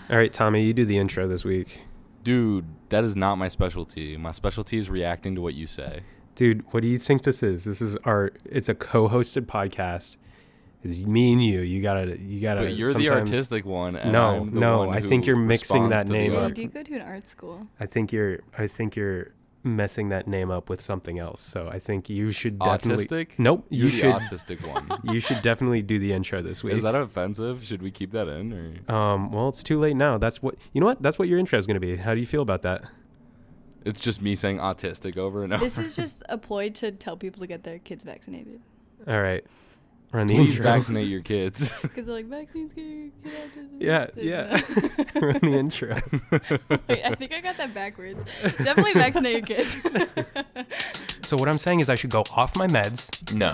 All right, Tommy, you do the intro this week. Dude, that is not my specialty. My specialty is reacting to what you say. Dude, what do you think this is? It's a co-hosted podcast. It's me and you. You gotta. But you're the artistic one. And No, I'm the no. one I who think you're mixing that responds to name the up. Hey, art. do you go to an art school? I think you're messing that name up with something else. So I think you should definitely. Autistic? Nope. You're You the should. autistic one. You should definitely do the intro this week. Is that offensive? Should we keep that in? Or? Well, it's too late now. That's what you know. What? That's what your intro is going to be. How do you feel about that? It's just me saying autistic over and over. This is just a ploy to tell people to get their kids vaccinated. All right. Run the Please intro. vaccinate your kids. Because they're like, vaccines get autism. Yeah. Run the intro. Wait, I think I got that backwards. Definitely vaccinate your kids. So what I'm saying is I should go off my meds No,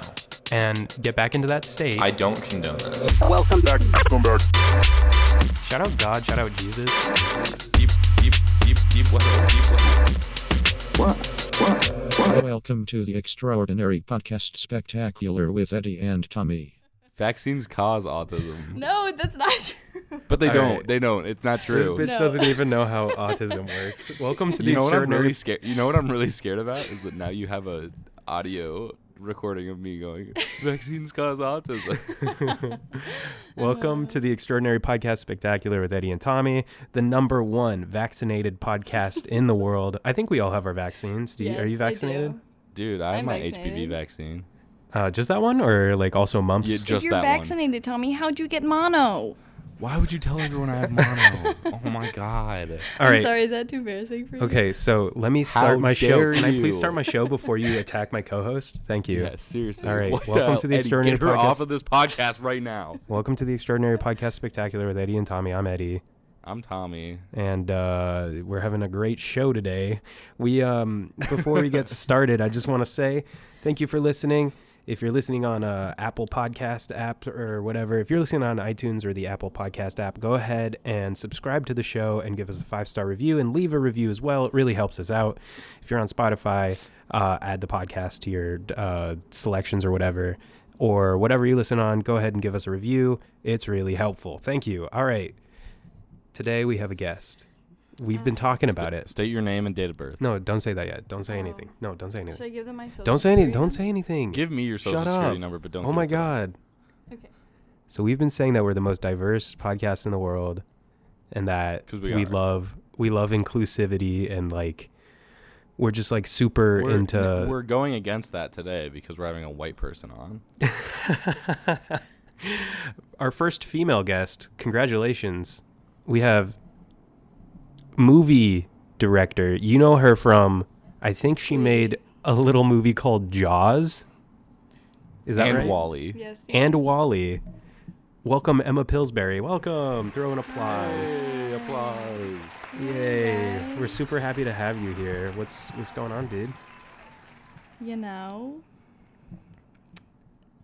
and get back into that state. I don't condone this. Welcome back. Shout out God, shout out Jesus. Deep Welcome to the Extraordinary Podcast Spectacular with Eddie and Tommy. Vaccines cause autism. No, that's not true. But they All don't. right. They don't. It's not This true. bitch No. doesn't even know how autism works. Welcome to the You know what I'm extraordinary. really scared? You know what I'm really scared about is that now you have a audio recording of me going, vaccines cause autism. Welcome to the Extraordinary Podcast Spectacular with Eddie and Tommy, the #1 vaccinated podcast in the world. I think we all have our vaccines. Are you Yes, I do. vaccinated? Dude, I have I'm my vaccinated. HPV vaccine. Just that one, or like also mumps? Yeah, If just you're that vaccinated, Tommy, how'd you get mono? Why would you tell everyone I have mono? Oh my god. All I'm right. sorry, is that too embarrassing for you? Okay, so let me start How my show. dare Can I you. please start my show before you attack my co-host? Thank you. Yeah, seriously. All right, What welcome to the Eddie, Extraordinary get her Podcast. off of this podcast right now. Welcome to the Extraordinary Podcast Spectacular with Eddie and Tommy. I'm Eddie. I'm Tommy. And we're having a great show today. We before we get started, I just want to say thank you for listening. If you're listening on Apple Podcast app or whatever, if you're listening on iTunes or the Apple Podcast app, go ahead and subscribe to the show and give us a 5-star review and leave a review as well. It really helps us out. If you're on Spotify, add the podcast to your selections or whatever you listen on. Go ahead and give us a review. It's really helpful. Thank you. All right. Today we have a guest. We've been talking about it. State your name and date of birth. No, don't say that yet. Don't say Oh. anything. No, don't say Should anything. I give them my social Don't say anything. security Don't number? say anything. Give me your social Shut security up. number, but don't. Oh give my it to them. God. Okay. So we've been saying that we're the most diverse podcast in the world, and that 'Cause we are. love inclusivity, and like we're just like super into. We're going against that today because we're having a white person on. Our first female guest. Congratulations. We have movie director. You know her from, I think she made a little movie called Jaws. Is that and right? Wally. Yes. And Wally. Welcome, Emma Pillsbury. Welcome. Throw an applause. Hey, applause. Yay. Hi. We're super happy to have you here. What's going on, dude? You know,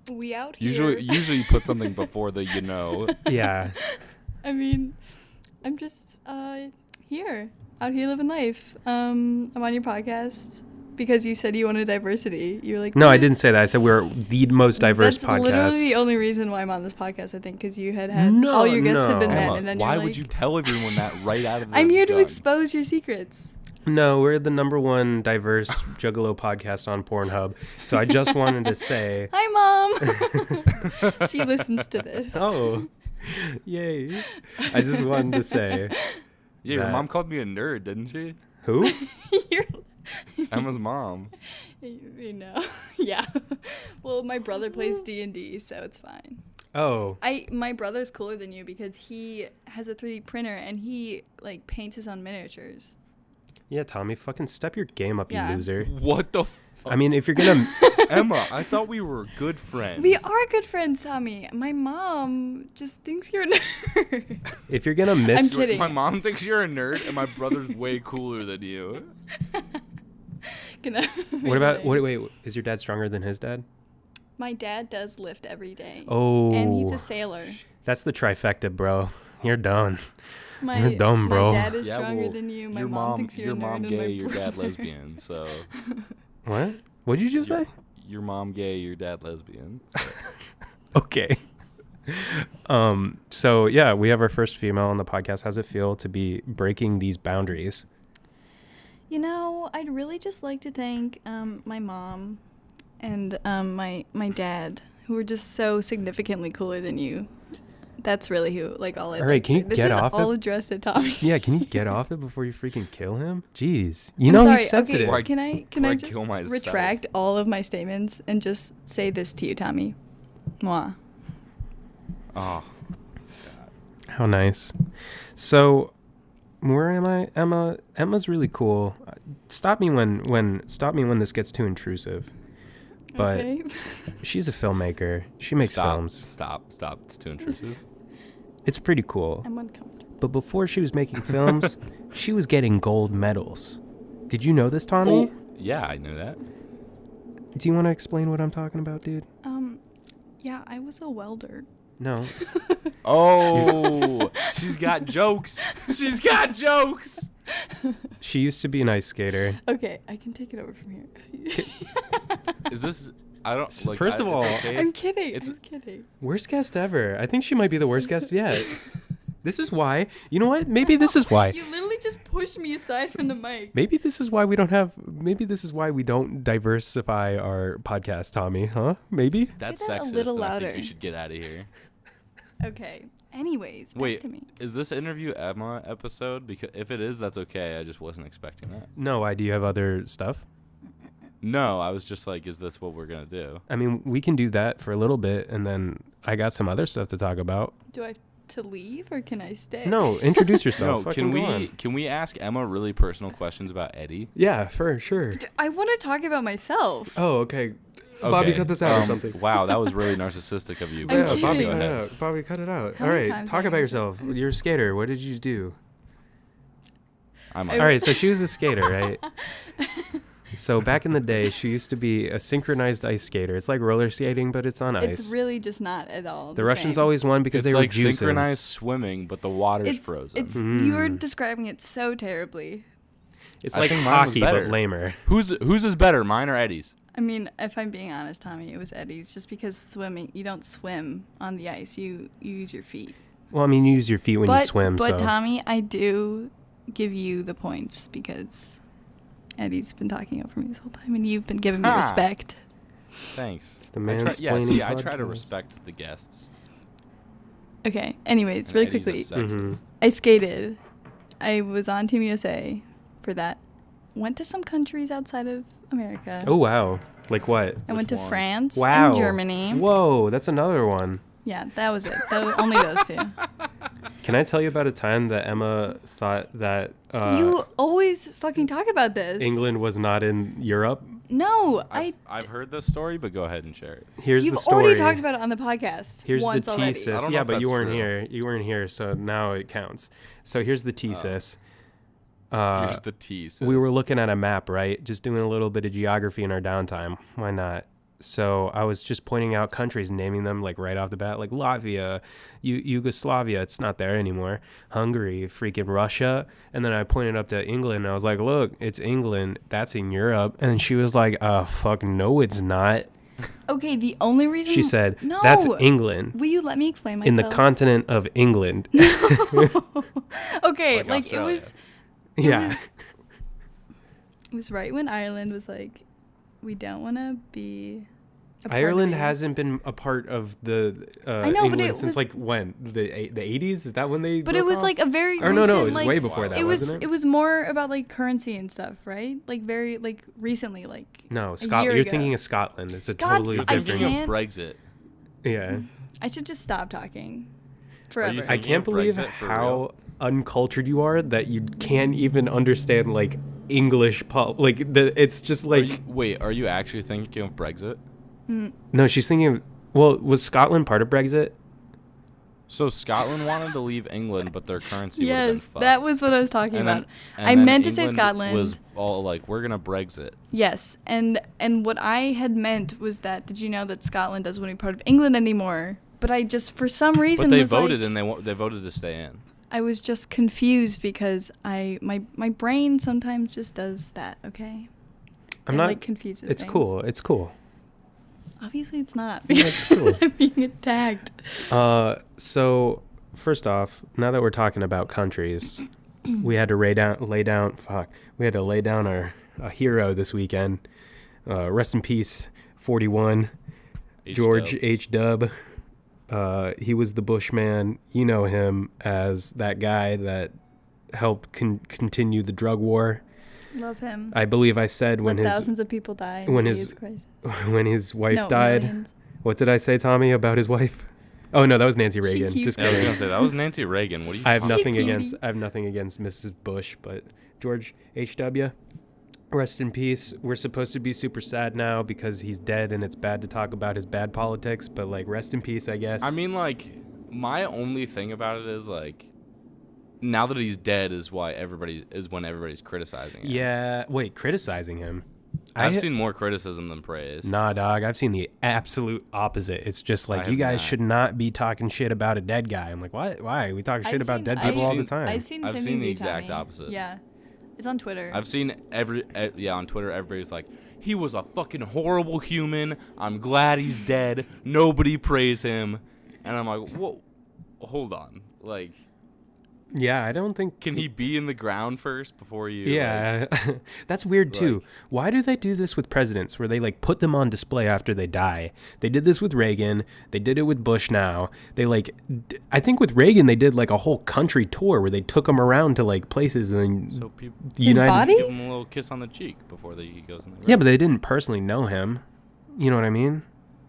we out here. Usually you put something before the you know. Yeah. I mean, I'm just here, out here living life. I'm on your podcast because you said you wanted diversity. You were like, No, I "What?" didn't say that. I said we're the most diverse That's podcast. literally the only reason why I'm on this podcast, I think, because you had No, all your guests had been no. men, Emma, and then why you're would like, you tell everyone that right out of the I'm here to gun? expose your secrets. No, we're the #1 diverse Juggalo podcast on Pornhub. So I just wanted to say, Hi, Mom. She listens to this. oh, yay. I just wanted to say, Yeah, your that- mom called me a nerd, didn't she? who? You're, Emma's mom. you know, yeah. Well, my brother plays D&D, so it's fine. Oh, My brother's cooler than you because he has a 3D printer and he like paints his own miniatures. yeah, Tommy, fucking step your game up, Yeah. you loser. What the I mean, if you're gonna, Emma, I thought we were good friends. We are good friends, Tommy. My mom just thinks you're a nerd. if you're gonna miss, I'm kidding. My mom thinks you're a nerd, and my brother's way cooler than you. what about, wait, is your dad stronger than his dad? My dad does lift every day. Oh, And he's a sailor. that's the trifecta, bro. You're done. My, You're dumb, bro. My dad is Yeah, stronger well, than you. My your mom thinks you're your a nerd. mom and gay, my your dad brother- lesbian. So What? What'd you just your, say? your mom gay, your dad lesbian. So. Okay. So yeah, we have our first female on the podcast. How's it feel to be breaking these boundaries? You know, I'd really just like to thank my mom and my dad, who were just so significantly cooler than you. That's really who, like, all I. All right, can you this get is off all it? addressed at Tommy. Yeah, can you get off it before you freaking kill him? Jeez, you I'm know sorry. he's sensitive. Okay, can I just kill myself. retract all of my statements and just say this to you, Tommy? Mwah. Oh, How nice. So, where am I? Emma's really cool. Stop me when this gets too intrusive. But Okay. she's a filmmaker. She makes films. Stop. It's too intrusive. It's pretty cool. I'm uncomfortable. But before she was making films, she was getting gold medals. Did you know this, Tommy? Yeah, I knew that. Do you want to explain what I'm talking about, dude? Yeah, I was a welder. No. Oh, she's got jokes. She's got jokes. She used to be an ice skater. Okay, I can take it over from here. Is this? I don't. Like, First of all, it's okay I'm if- kidding. It's- I'm kidding. Worst guest ever. I think she might be the worst guest yet. This is why. You know what? Maybe this is why. You literally just pushed me aside from the mic. Maybe this is why we don't diversify our podcast, Tommy, huh? Maybe? That's that a sexist. little and I louder. think you should get out of here. Okay. Anyways, back Wait, to me. is this interview Emma episode? Because if it is, that's okay. I just wasn't expecting that. No, why? Do you have other stuff? No, I was just like, is this what we're gonna do? I mean, we can do that for a little bit, and then I got some other stuff to talk about. Do I have to leave or can I stay? No, introduce yourself. No, Fucking go on. can we ask Emma really personal questions about Eddie? Yeah, for sure. I want to talk about myself. Oh, okay. Bobby, Okay, cut this out or something. Wow, that was really narcissistic of you. I'm Yeah, but Bobby, kidding. go cut it ahead. out. Bobby, cut it out. How All many right, times talk have I about said yourself. You're a skater. What did you do? I'm I- All right, so she was a skater, right? So back in the day, she used to be a synchronized ice skater. It's like roller skating, but it's on ice. It's really just not at all. The Russians same. always won because it's they were like juicing. synchronized swimming, but the water's frozen. It's you were Mm. describing it so terribly. It's I like think mine was hockey, but better. lamer. Whose is better, mine or Eddie's? I mean, if I'm being honest, Tommy, it was Eddie's. Just because swimming, you don't swim on the ice. You use your feet. Well, I mean, you use your feet when you swim. But so Tommy, I do give you the points because Eddie's been talking over me this whole time, and you've been giving me Ha! respect. Thanks. It's the I try mansplaining I try to podcast. respect the guests. Okay. Anyways, And really Eddie's a quickly, sexist. Mhm. I skated. I was on Team USA for that. Went to some countries outside of America. Oh wow! Like what? I went Which to one? France Wow. and Germany. Whoa, that's another one. Yeah, that was it. That was only those two. Can I tell you about a time that Emma thought that You always fucking talk about this. England was not in Europe? No, I've heard this story, but go ahead and share it. Here's You've the story. already talked about it on the podcast Here's once the already. I thesis. don't know Yeah, if but you that's weren't true. here. You weren't here, so now it counts. So here's the thesis. Here's the tease. We were looking at a map, right? Just doing a little bit of geography in our downtime. Why not? So I was just pointing out countries, naming them like right off the bat, like Latvia, Yugoslavia. It's not there anymore. Hungary, freaking Russia. And then I pointed up to England. And I was like, look, it's England. That's in Europe. And she was like, fuck, no, it's not. Okay, the only reason She said, no. that's England. Will you let me explain myself? In the continent of England. Okay, Like like it Australia. was. Yeah. It was right when Ireland was like, we don't want to be. a part of Ireland you. hasn't been a part of the I know, but England it since was- like when? The 80s? Is that when they But it broke was off? like a very Or recent, no, it was like, way before that, it was wasn't it? it was more about like currency and stuff, right? Like very like recently, like No, a Scotland. year You're ago. thinking of Scotland. It's a God, totally You're I different. thinking of can't- Brexit. Yeah. I should just stop talking Are forever. you I thinking can't of believe Brexit for how real? uncultured you are that you can't even understand like English like it's just like Are you actually thinking of Brexit? no, she's thinking of well, was Scotland part of Brexit? So Scotland wanted to leave England, but their currency would have been Yes, fucked. that was what I was talking And about. then I meant to say England Scotland. was all like, we're gonna Brexit. Yes, and what I had meant was that did you know that Scotland doesn't want to be part of England anymore? But I just for some reason But they was voted like, and they voted to stay in. I was just confused because my brain sometimes just does that. Okay, I'm it not like confuses. It's things. cool. It's cool. Obviously, it's not. That's cool. I'm being attacked. So first off, now that we're talking about countries, we had to lay down a hero this weekend. Rest in peace, 41, George H.W. He was the Bushman. You know him as that guy that helped continue the drug war. Love him. I believe I said when thousands of people die. when his wife died. Millions. What did I say, Tommy, about his wife? Oh no, that was Nancy Reagan. cute. Just I was kidding. gonna say that was Nancy Reagan. What are you? I have talking nothing against Mrs. Bush, but George H.W. Rest in peace. We're supposed to be super sad now because he's dead and it's bad to talk about his bad politics, but like rest in peace, I guess. I mean, like, my only thing about it is like, now that he's dead is when everybody's criticizing him. Yeah, wait, criticizing him. I've seen more criticism than praise. Nah, dog. I've seen the absolute opposite. It's just like, you guys should not be talking shit about a dead guy. I'm like, what? Why? We talk shit about dead people all the time. I've seen the exact opposite. Yeah. It's on Twitter. I've seen on Twitter, everybody's like, he was a fucking horrible human. I'm glad he's dead. Nobody praise him. And I'm like, whoa, hold on. Like, yeah, I don't think... Can he be in the ground first before you... Yeah, that's weird too. Why do they do this with presidents where they like put them on display after they die? They did this with Reagan. They did it with Bush now. They like... I think with Reagan, they did like a whole country tour where they took him around to like places and then... So people... His body? Give him a little kiss on the cheek before he goes in the ground. Yeah, but they didn't personally know him. You know what I mean?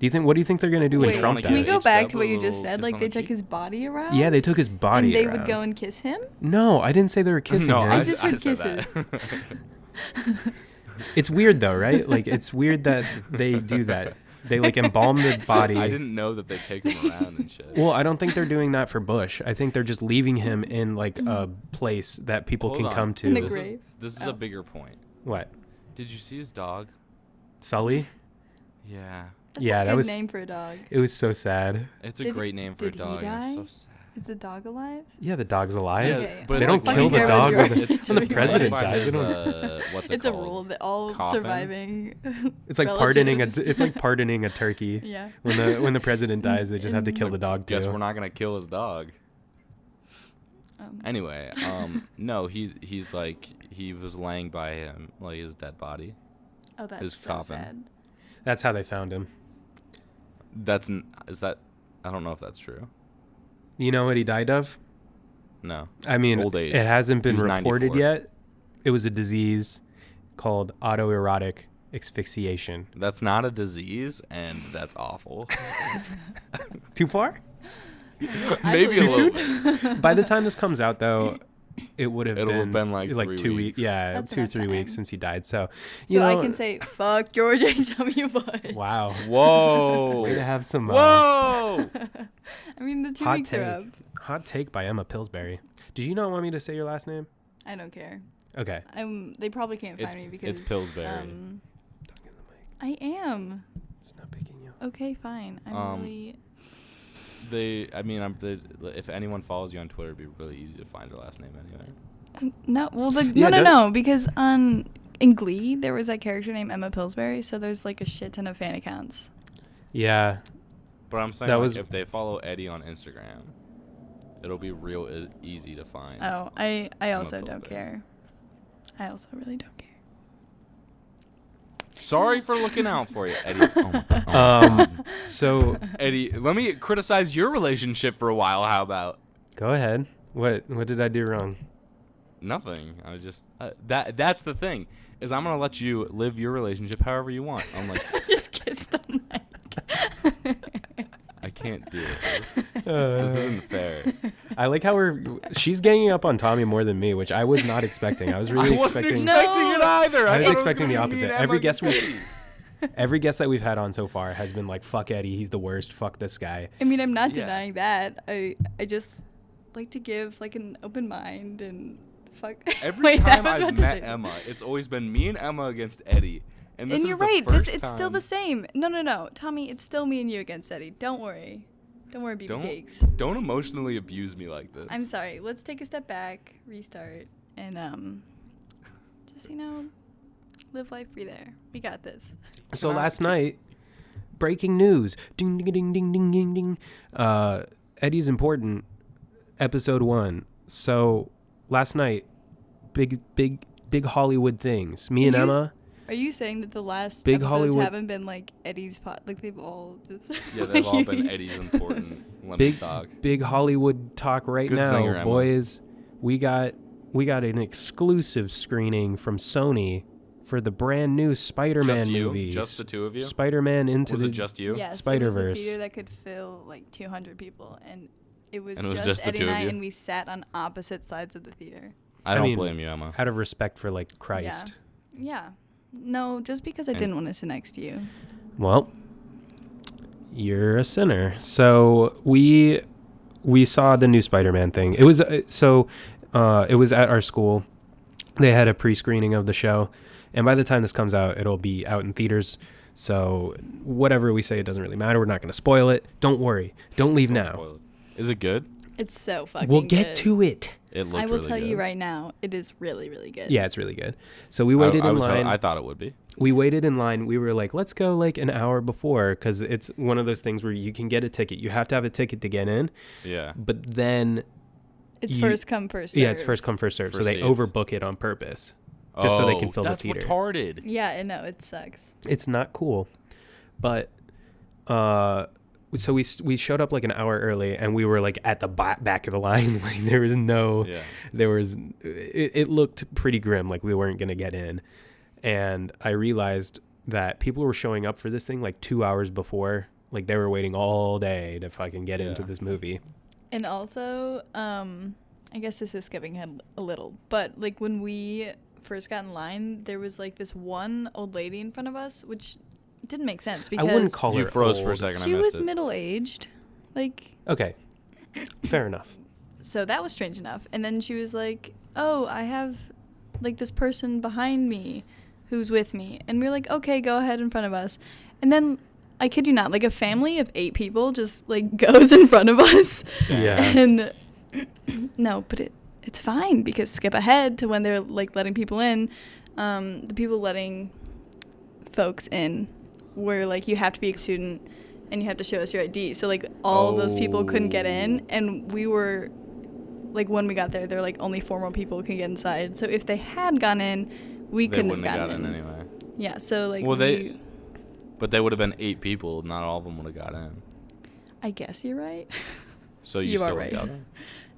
What do you think they're going to do when Trump dies? Can we go back to what you just said? Like, they took his body around? Yeah, they took his body and they around. would go and kiss him? No, I didn't say they were kissing him. I just heard kisses. It's weird, though, right? Like, it's weird that they do that. They, like, embalm the body. I didn't know that they take him around and shit. Well, I don't think they're doing that for Bush. I think they're just leaving him in, like, a place that people can come to. In the grave. This is a bigger point. What? Did you see his dog? Sully? Yeah. That's yeah, a that good was name for a dog. It was so sad. It's a great name for a dog. Did he die? It's so sad. Is the dog alive? Yeah, the dog's alive. Yeah, Okay. but they don't like kill the dog when the It's president by dies. his, They don't. what's it It's a called? rule that all Coffin? surviving It's like relatives- pardoning a turkey. Yeah. When the president dies, they just have to kill the dog too. Guess we're not gonna kill his dog. Anyway, no, he's like, he was laying by him, like his dead body. Oh, that's his so coffin. sad. That's how they found him. I don't know if that's true. You know what he died of? No. I mean, Old age. it hasn't been He was reported 94. yet. It was a disease called autoerotic asphyxiation. That's not a disease, and that's awful. Too far? Maybe a Too little soon? bit. By the time this comes out, though, it'll have been like 3 2 weeks. weeks. Yeah, That's 2 or enough 3 weeks time. since he died. So, So I can say, fuck George H.W. Bush. wow. Whoa. Way to have some Whoa. I mean, the 2 hot weeks are up. take. Hot take by Emma Pillsbury. Did you not want me to say your last name? I don't care. Okay. They probably can't find me because it's Pillsbury. Talking to the mic. I am. It's not picking you. Okay, fine. I'm really. If anyone follows you on Twitter, it'd be really easy to find your last name anyway. No, well, Yeah, no, because in Glee there was that character named Emma Pillsbury, so there's like a shit ton of fan accounts. Yeah. But I'm saying, That like, was- if they follow Eddie on Instagram, it'll be real easy to find. Oh, I also Emma don't Pillsbury. care. I also really don't care. Sorry for looking out for you, Eddie. Oh my God. So Eddie, let me criticize your relationship for a while. How about? go ahead. What did I do wrong? Nothing. I just that's the thing, is I'm gonna let you live your relationship however you want. I'm like, Just kiss the mic. I can't do it. This isn't fair. I like how she's ganging up on Tommy more than me, which I was not expecting. I was really I wasn't expecting expecting it either. I was thought it expecting the gonna be me opposite. and Every Emma guest we- Pillsbury. every guest that we've had on so far has been like, fuck Eddie, he's the worst, fuck this guy. I mean, I'm not Yeah. denying that. I just like to give like an open mind and fuck. Every Wait, I time was I've about to met say- Emma, it's always been me and Emma against Eddie. And this And is you're the right. first It's still time- the same. No, Tommy. It's still me and you against Eddie. Don't worry, BB Don't- Cakes. Don't emotionally abuse me like this. I'm sorry. Let's take a step back, restart, and just live life free there. We got this. So Can I- last night breaking news. Ding, ding, ding, ding, ding, ding, ding. Eddie's Important, episode 1. So last night, big Hollywood things. Me and Emma. Are you saying that the last Big episodes Hollywood- haven't been like Eddie's pot? Like they've all just. Yeah, they've all been Eddie's Important. Let me talk. Big Hollywood talk right Good now, singer, Emma. boys. We got an exclusive screening from Sony for the brand new Spider-Man Just you? movie. Just the two of you? Spider-Man into Was the it just you? Yes, Spider-Verse. It was a theater that could fill like 200 people, and it was, And it was just just the Eddie two and of I, you? and we sat on opposite sides of the theater. I I don't mean, blame you, Emma. out of respect for like Christ. Yeah. No, just because I didn't want to sit next to you. Well, you're a sinner. So we saw the new Spider-Man thing. It was it was at our school. They had a pre-screening of the show, and by the time this comes out, it'll be out in theaters. So whatever we say, it doesn't really matter. We're not going to spoil it. Don't worry. Don't leave Don't now. spoil it. Is it good? It's so fucking We'll get good. to it. It looked I will really tell good. you right now, it is really, really good. Yeah, it's really good. So we waited in line. I thought it would be. We waited in line. We were like, let's go like an hour before, because it's one of those things where you can get a ticket. You have to have a ticket to get in. Yeah. But then It's You- first come, first serve. yeah, it's first come, first serve. So First they seats. overbook it on purpose, just so they can fill the that's theater. retarded. Yeah, I know. It sucks. It's not cool. But so we showed up like an hour early, and we were like at the back of the line. Like there was no, Yeah. it looked pretty grim. Like we weren't gonna get in, and I realized that people were showing up for this thing like 2 hours before. Like they were waiting all day to fucking get into Yeah. this movie. And also, I guess this is skipping ahead a little, but like when we first got in line, there was like this one old lady in front of us, which didn't make sense I wouldn't because call You her froze for a old. second. she I was missed it. middle-aged. Like, Okay, fair enough. so that was strange enough. And then she was like, oh, I have like this person behind me who's with me. And we were like, okay, go ahead in front of us. And then, I kid you not, like a family of 8 people just like goes in front of us. Yeah. And no, but it's fine because skip ahead to when they're like letting people in. The people letting folks in were like, you have to be a student and you have to show us your ID. So like all those people couldn't get in, and we were like, when we got there, they're like only 4 more people can get inside. So if they had gone in, we They couldn't have wouldn't have gotten gotten in. anyway. Yeah, so like Well, But they would have been 8 people. Not all of them would have got in. I guess you're right. So you You still are would have right. got in.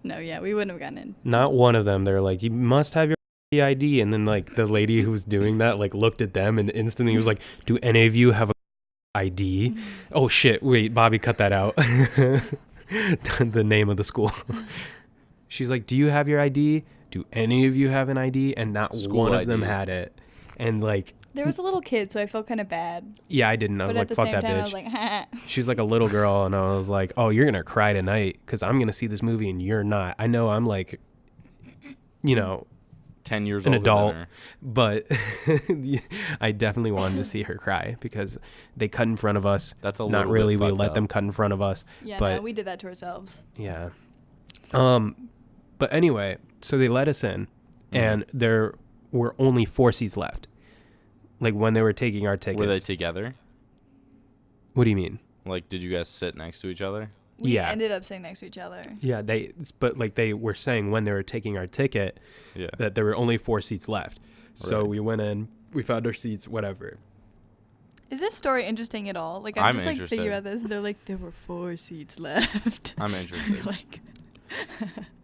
No, yeah, we wouldn't have gotten in. Not one of them. They're like, you must have your ID. And then like the lady who was doing that like looked at them and instantly was like, do any of you have a ID? Oh shit, wait, Bobby, cut that out. The name of the school. She's like, do you have your ID? Do any of you have an ID? And not School one of them ID. had it. And like, There was a little kid, so I felt kind of bad. yeah, I didn't. I was But like, at the fuck same that time, I bitch. was like, ha. She's like a little girl, and I was like, oh, you're gonna cry tonight because I'm gonna see this movie and you're not. I know I'm like, you know, 10 years an older adult, than her. but I definitely wanted to see her cry because they cut in front of us. That's a Not little bit really. We fucked let up. them cut in front of us. Yeah, But- no, we did that to ourselves. Yeah. But anyway, so they let us in, and there were only 4 seats left. Like when they were taking our tickets. Were they together? What do you mean? Like, did you guys sit next to each other? We Yeah. ended up sitting next to each other. Yeah, but like they were saying when they were taking our ticket Yeah. that there were only 4 seats left. So Right. we went in, we found our seats, whatever. Is this story interesting at all? Like, I'm I'm just like thinking interested. about this. They're like, there were 4 seats left. I'm We're interested. like,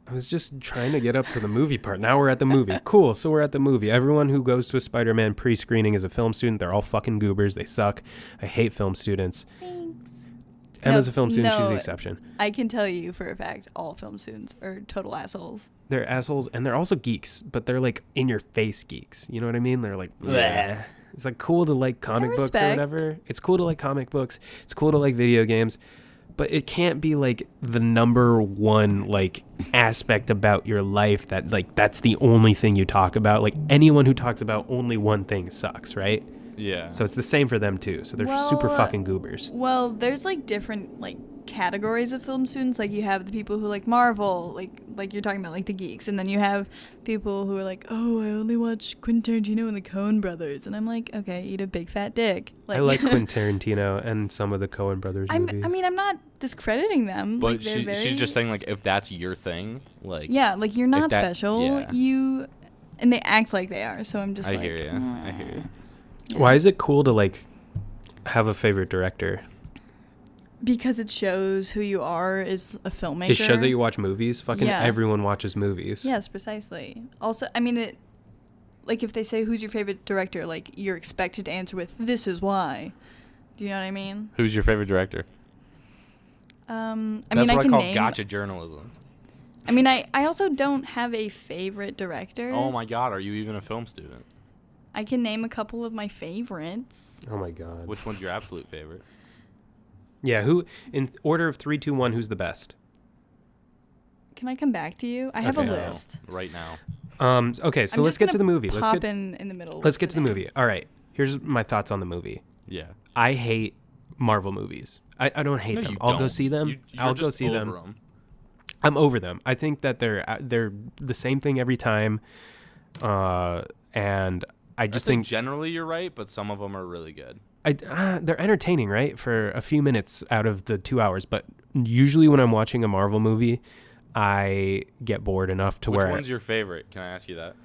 I was just trying to get up to the movie part. Now we're at the movie. Cool. So we're at the movie. Everyone who goes to a Spider-Man pre-screening is a film student. They're all fucking goobers. They suck. I hate film students. thanks. Emma's No, a film student. She's the no. exception. I can tell you for a fact, all film students are total assholes. They're assholes, and they're also geeks, but they're like in-your-face geeks. You know what I mean? They're like, Yeah. bleh. It's like cool to like comic books or respect. whatever. It's cool to like comic books. It's cool to like video games. But it can't be like the number one like aspect about your life that like that's the only thing you talk about. Like anyone who talks about only one thing sucks, right? Yeah. So it's the same for them too. So they're super Well, fucking goobers. Well, there's like different like categories of film students. Like you have the people who like Marvel, like you're talking about, like the geeks, and then you have people who are like, oh, I only watch Quentin Tarantino and the Coen Brothers, and I'm like, okay, eat a big fat dick. I like Quentin Tarantino and some of the Coen Brothers movies. I mean, I'm not discrediting them. But like, she's just saying, like, if that's your thing, like... Yeah, like, you're not special. Yeah. And they act like they are, so I'm just I like... hear you. I hear you. Yeah. Why is it cool to, like, have a favorite director? Because it shows who you are as a filmmaker. It shows that you watch movies. Fucking everyone watches movies. Yes, precisely. Also, I mean, like, if they say, who's your favorite director, like, you're expected to answer with, this is why. Do you know what I mean? Who's your favorite director? I That's what I call name, gotcha journalism. I mean, I also don't have a favorite director. Oh my god, are you even a film student? I can name a couple of my favorites. Oh my god. Which one's your absolute favorite? Yeah, who in order of 3, 2, 1, who's the best? Can I come back to you? I have a Okay, list. right now. Okay, so I'm let's just get to the gonna movie. Pop in the middle. Let's get to the movie. names. All right. Here's my thoughts on the movie. Yeah. I hate Marvel movies. I don't hate No, them. you I'll go don't. see them. You're I'll go just see them. over 'em. I'm over them. I think that they're the same thing every time, and I just think generally you're right, but some of them are really good. they're entertaining, right, for a few minutes out of the 2 hours. But usually when I'm watching a Marvel movie, I get bored enough to Which where one's your favorite? Can I ask you that?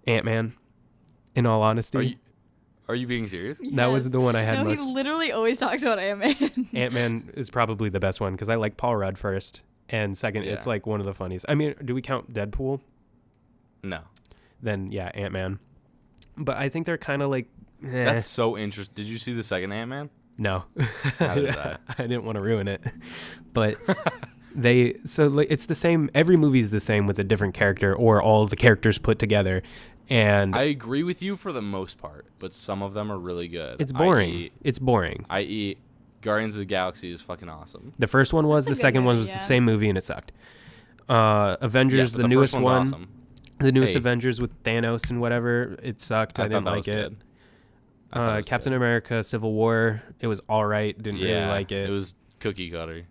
Ant-Man. In all honesty, Are you being serious? that was the one I had No, most. he literally always talks about Ant-Man. Ant-Man is probably the best one because I like Paul Rudd first, and second, Yeah. it's like one of the funniest. I mean, do we count Deadpool? No. Then yeah, Ant-Man. But I think they're kind of like. That's so interesting. Did you see the second Ant-Man? No. Neither did I. I didn't want to ruin it, but it's the same. Every movie's the same with a different character or all the characters put together, and I agree with you for the most part, but some of them are really good. it's boring. It's boring. I.e., Guardians of the Galaxy is fucking awesome. The first one was. That's a The good second one movie, was yeah. the same movie and it sucked. Avengers, Yeah, but the newest first one's one. awesome. The newest Hey. Avengers with Thanos and whatever, it sucked. I thought didn't that like was it. good. I thought it was Captain good. America: Civil War, it was all right. Didn't really like it. It was cookie cutter.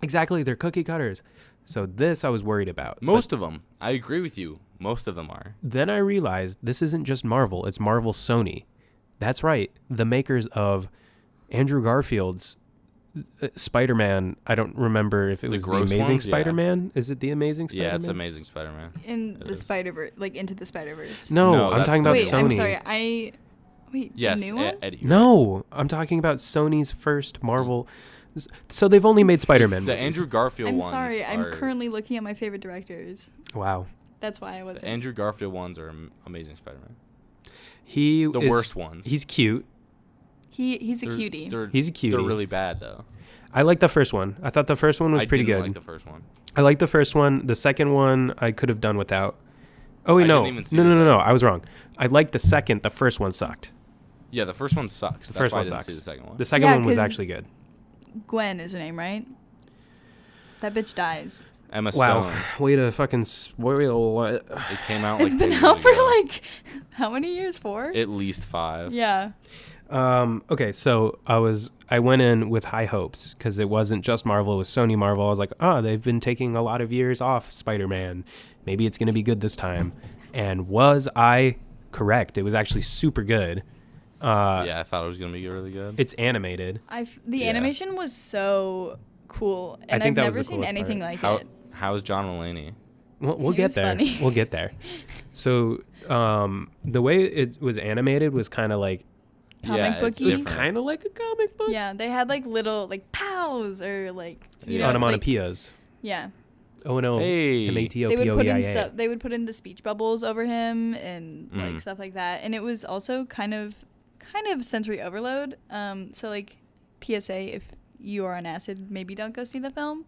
Exactly, they're cookie cutters. So this I was worried about. Most of them. I agree with you. Most of them are. Then I realized this isn't just Marvel, it's Marvel Sony. That's right, the makers of Andrew Garfield's Spider-Man. I don't remember if it was the gross Amazing ones? Yeah. Spider-Man. Is it the Amazing Spider-Man? Yeah, it's Amazing Spider-Man. In It the is. Spider-Verse, like Into the Spider-Verse. No, I'm that's talking the about Wait, Sony. I'm sorry. Yes, the new one? Eddie. No, I'm talking about Sony's first Marvel. So they've only made Spider-Man The movies. Andrew Garfield I'm ones. sorry. I'm are- currently looking at my favorite directors. Wow. That's why I The wasn't. Andrew Garfield ones are Amazing Spider-Man. He The is, worst ones. He's cute. He's a cutie. He's a cutie. They're really bad though. I like the first one. I thought the first one was I pretty didn't good. like the first one. I like the first one. The second one I could have done without. Oh wait, I no, didn't even see no, the no, no, second no. I was wrong. I liked the second. The first one sucked. Yeah, the first one sucks. The That's first why one I didn't sucks. see the second one. The second Yeah, one was 'cause- actually good. Gwen is her name, right? That bitch dies. Emma Wow, Stone. way to fucking spoil. It came out. It's like been 10 out years for ago. like how many years? 4? At least 5. Yeah. Okay, so I went in with high hopes because it wasn't just Marvel, it was Sony Marvel. I was like, they've been taking a lot of years off Spider-Man. Maybe it's going to be good this time. And was I correct? It was actually super good. Yeah, I thought it was gonna be really good. It's animated. The Yeah. animation was so cool, and think I've that was never the seen coolest anything part. like it. How's John Mulaney? We'll He get was there. funny. We'll get there. So the way it was animated was kind of like Comic yeah, it's booky? it's different. kind of like a comic book. Yeah, they had like little like pows or like you Yeah. know, like, Onomatopoeias. yeah. Oh no. Hey. They would put in MATOPOEIA. they would put in the speech bubbles over him and like Mm. stuff like that, and it was also kind of sensory overload. So like PSA, if you are on acid, maybe don't go see the film.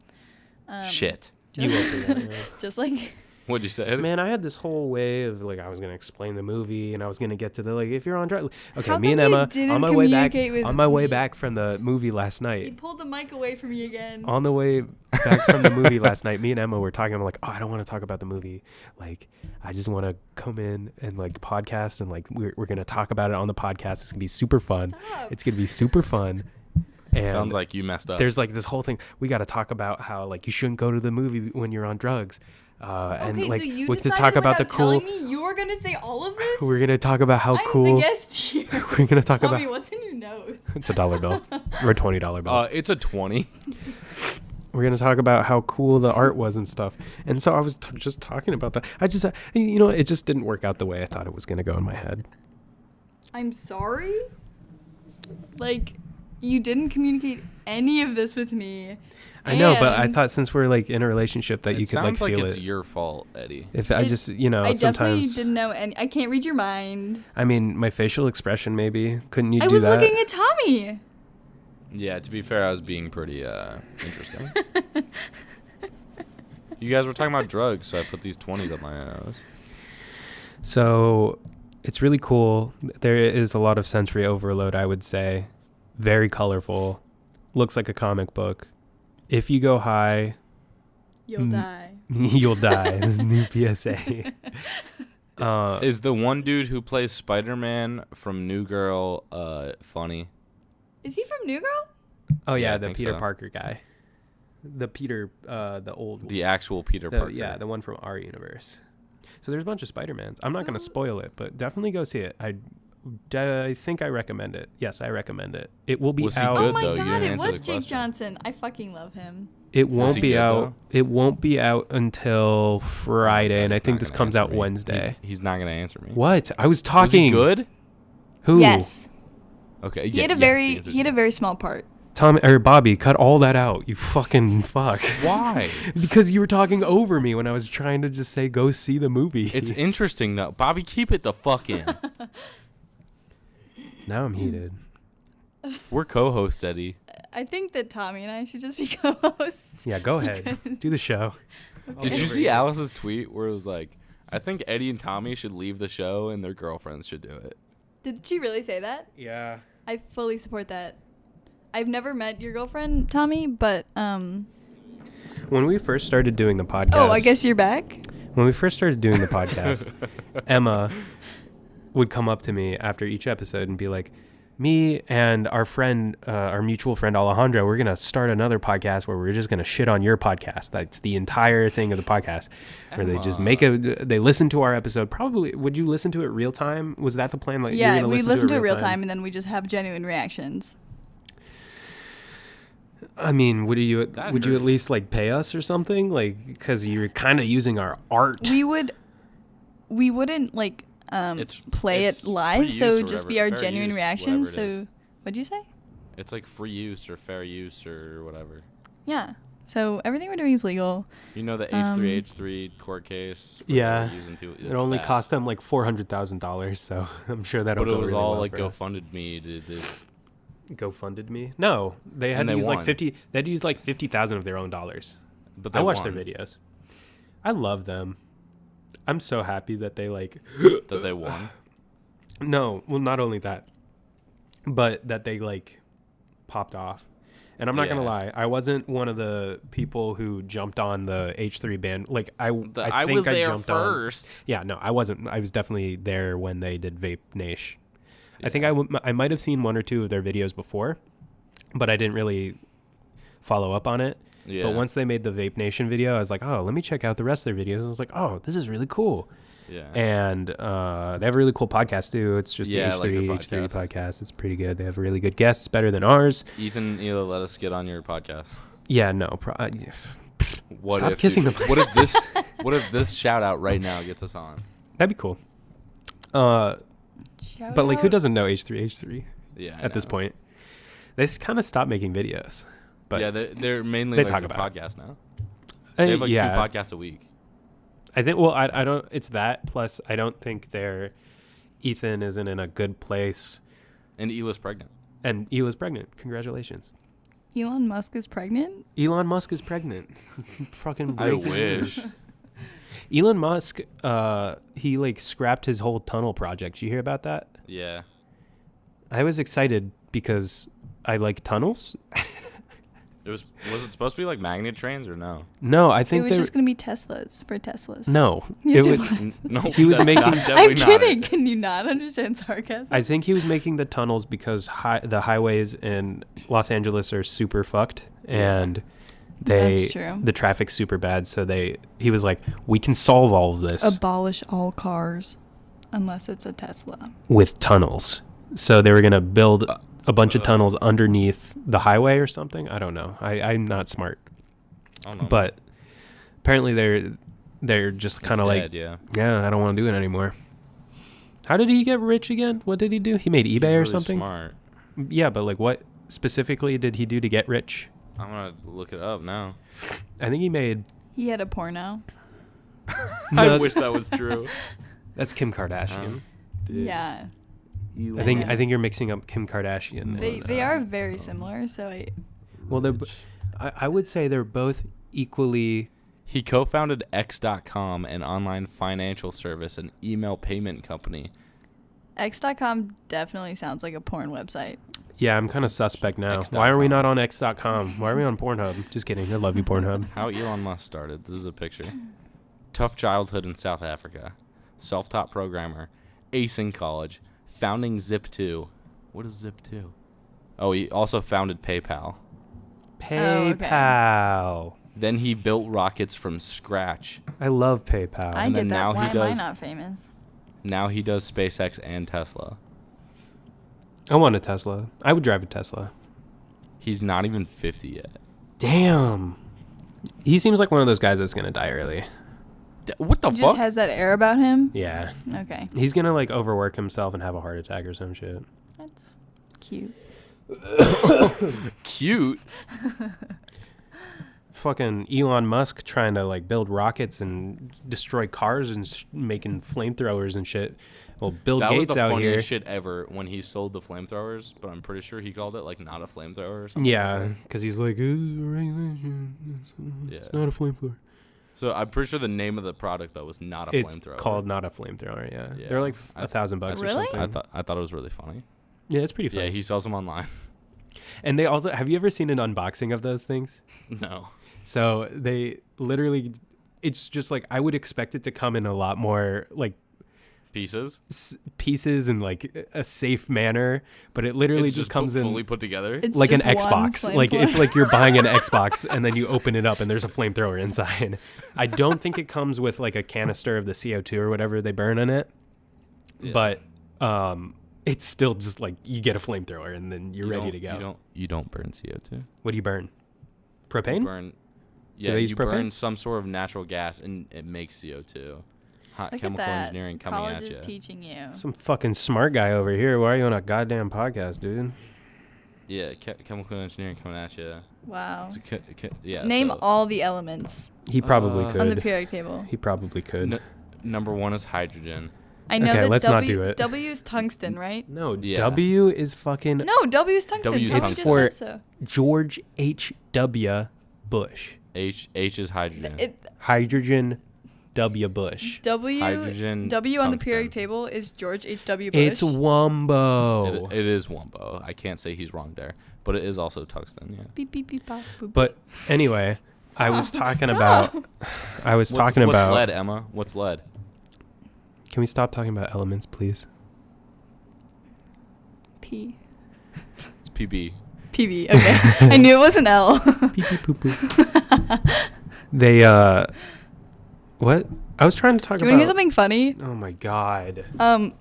Shit. You go through that, yeah. Just like What'd you say? Man, I had this whole way of like I was gonna explain the movie and I was gonna get to the like if you're on drugs. Okay, How me and come you Emma didn't on my way back communicate with on my way me? back from the movie last you night. pulled the mic away from me again. On the way back from the movie last night, me and Emma were talking. I'm like, I don't want to talk about the movie. Like, I just want to come in and like podcast and like we're gonna talk about it on the podcast. It's gonna be super fun. Stop. It's gonna be super fun. And sounds like you messed up. there's like this whole thing. We got to talk about how like you shouldn't go to the movie when you're on drugs. And Okay, like so you we have to decided talk about the without cool. telling me you were gonna say all of this? We're gonna talk about how I'm cool. the guest here. We're gonna talk Tommy, about. what's in your nose? It's a $1 bill or a $20 bill. It's a 20. We're gonna talk about how cool the art was and stuff. And so I was just talking about that. I just, it just didn't work out the way I thought it was gonna go in my head. I'm sorry? Like, you didn't communicate any of this with me. I know, but I And thought since we're like in a relationship that you could like sounds like feel it's it. your fault, Eddie. If I It- just, I definitely sometimes. didn't know any. I can't read your mind. I mean, my facial expression maybe. Couldn't you I do was that? looking at Tommy. Yeah, to be fair, I was being pretty interesting. You guys were talking about drugs, so I put these 20s up my nose. So it's really cool. There is a lot of sensory overload, I would say. Very colorful. Looks like a comic book. If you go high, You'll die. you'll die. New PSA. Is the one dude who plays Spider-Man from New Girl funny? Is he from New Girl? Oh Yeah, yeah, I the think Peter so. Parker guy. The Peter, the old, The actual Peter Parker. yeah, the one from our universe. So there's a bunch of Spider-Mans. I'm not gonna spoil it, but definitely go see it. I think I recommend it. Yes, I recommend it. It will be Was he out. good, Oh my though? You god, didn't it answer was the Jake question. Johnson. I fucking love him. It Was won't he be good, out. though? It won't be out until Friday, and I He's think not this gonna comes answer out me. Wednesday. He's not gonna answer me. What? I was Was talking. he good? Who? Yes. Okay. He had a very small part. Tom or Bobby, cut all that out. You fucking fuck. Why? Because you were talking over me when I was trying to just say go see the movie. It's interesting though. Bobby, keep it the fuck in. Now I'm heated. We're co-hosts, Eddie. I think that Tommy and I should just be co-hosts. Yeah, go ahead. Do the show. Did you see Alice's tweet where it was like, I think Eddie and Tommy should leave the show and their girlfriends should do it. Did she really say that? Yeah. I fully support that. I've never met your girlfriend, Tommy, but When we first started doing the podcast. oh, I guess you're back. When we first started doing the podcast, Emma would come up to me after each episode and be like, me and our friend, our mutual friend Alejandro, we're going to start another podcast where we're just going to shit on your podcast. That's the entire thing of the podcast, where they just they listen to our episode. Probably, would you listen to it real time? Was that the plan? Like, Yeah, we listen to it real time, and then we just have genuine reactions. I mean, would you That at hurts. least like pay us or something? Like, because you're kind of using our art. We wouldn't like play it's it live, free so use or just be whatever, our fair genuine use, reactions. whatever it So, is. what'd you say? It's like free use or fair use or whatever. Yeah. So everything we're doing is legal. You know the H3H3 court case? where Yeah. they're using people- It it's only that. cost them like $400,000, so I'm sure that'll But it go was really all well like for us. GoFunded me. GoFunded me? No, they had And to they use like won. 50. They had to use like 50,000 of their own dollars. But they I watched won. their videos. I love them. I'm so happy that they like. That they won. No, well, not only that, but that they like popped off. And I'm not gonna Yeah. lie, I wasn't one of the people who jumped on the H3 band. Like I think was I there jumped first. on. Yeah, no, I wasn't. I was definitely there when they did Vape Nation. I think I might have seen one or two of their videos before, but I didn't really follow up on it. Yeah. But once they made the Vape Nation video, I was like, oh, let me check out the rest of their videos. I was like, oh, this is really cool. Yeah. And they have a really cool podcast too. It's just Yeah, I the like H3 their H3 podcast. podcast. It's pretty good. They have really good guests, better than ours. Ethan, let us get on your podcast. Yeah, no. What Stop if kissing you- the- What if this shout out right now gets us on? That'd be cool. But like, who doesn't know H3H3 Yeah. I at this know. point? They kind of stopped making videos. But yeah, they're mainly they like talk a about podcast now. They have like yeah, 2 podcasts a week. I think. Well, I don't. It's that. Plus, I don't think Ethan isn't in a good place, And Ela's pregnant. and Ela's pregnant. Congratulations. Elon Musk is pregnant? Elon Musk is pregnant. Fucking I breaking wish. news. Elon Musk, he like scrapped his whole tunnel project. Did you hear about that? Yeah. I was excited because I like tunnels. Was it supposed to be like magnet trains or no? No, I It think was just going to be Teslas for Teslas. No. Yes, it it was, was. No, He was that's making- not- I'm definitely not kidding. it. Can you not understand sarcasm? I think he was making the tunnels because the highways in Los Angeles are super fucked, and That's true. the traffic's super bad. So he was like, we can solve all of this Abolish all cars unless it's a Tesla. with tunnels. So they were gonna build a bunch of tunnels underneath the highway or something. I don't know. I'm not smart, I don't know. but apparently they're just kind of like, yeah. I don't want to do it anymore. How did he get rich again? What did he do? He made eBay He's or really something. Smart. Yeah, but like what specifically did he do to get rich? I'm gonna look it up now. I think he made. He had a porno. I No, wish that was true. That's Kim Kardashian. Yeah. I think you're mixing up Kim Kardashian. They are very similar, so Well, I would say they're both equally. He co-founded X.com, an online financial service and email payment company. X.com definitely sounds like a porn website. Yeah, I'm kind of suspect now. X.com. Why are we not on X.com? Why are we on Pornhub? Just kidding. I love you, Pornhub. How Elon Musk started. This is a picture. Tough childhood in South Africa. Self-taught programmer. Ace in college. Founding Zip2. What is Zip2? Oh, he also founded PayPal. PayPal. Then he built rockets from scratch. I love PayPal. I And then did now that. he Why am I does- not famous? Now he does SpaceX and Tesla. I want a Tesla. I would drive a Tesla. He's not even 50 yet. Damn. He seems like one of those guys that's gonna die early. What the He fuck? just has that air about him. Yeah. Okay, He's gonna like overwork himself and have a heart attack or some shit. that's cute. Cute. Fucking Elon Musk trying to like build rockets and destroy cars and making flamethrowers and shit. Well, Bill That Gates was the out here. funniest shit ever when he sold the flamethrowers, but I'm pretty sure he called it like not a flamethrower or something. Yeah, because he's like, it's a regulation. Yeah. It's not a flamethrower. So I'm pretty sure the name of the product though was not a It's flamethrower. called not a flamethrower. Yeah, Yeah. they're like I- $1,000 or Really? something. I thought it was really funny. Yeah, it's pretty fun. Yeah, he sells them online. And they also have you ever seen an unboxing of those things? No. So they literally, it's just like I would expect it to come in a lot more like Pieces. pieces and like a safe manner, but it literally It's just comes in fully put together. It's like an just one Xbox. Like it's flamethrower. like you're buying an Xbox and then you open it up and there's a flamethrower inside. I don't think it comes with like a canister of the CO2 or whatever they burn in it, Yeah. but it's still just like you get a flamethrower and then you're ready to go. You don't burn CO2. What do you burn? You Propane? burn. Do Yeah, they use you propane? burn some sort of natural gas and it makes CO2. Hot Look chemical at that. engineering coming College at is you. teaching you. Some fucking smart guy over here. Why are you on a goddamn podcast, dude? Yeah, chemical engineering coming at you. Wow. Yeah. Name so all the elements He probably On on the could. periodic table. He probably could. number one is hydrogen. I know Okay, that let's not do W, it. W is tungsten, right? No, Yeah. W is fucking No, W is tungsten. W is Toby tungsten. just said It's so. George H.W. Bush. H is hydrogen. Hydrogen W. Bush. Hydrogen, W on the tungsten. periodic table is George H.W. Bush. It's Wumbo. It is Wumbo. I can't say he's wrong there, but it is also tungsten. Yeah. Beep, beep, beep, pop, boop, But anyway, I was talking Stop. about. I was talking what's about. lead, Emma? What's lead? Can we stop talking about elements, please? P. It's PB. PB. Okay. I knew it was an L. Pee pee poo poo. They what? I was trying to talk Do you want to hear about. something funny? Oh my god. Um,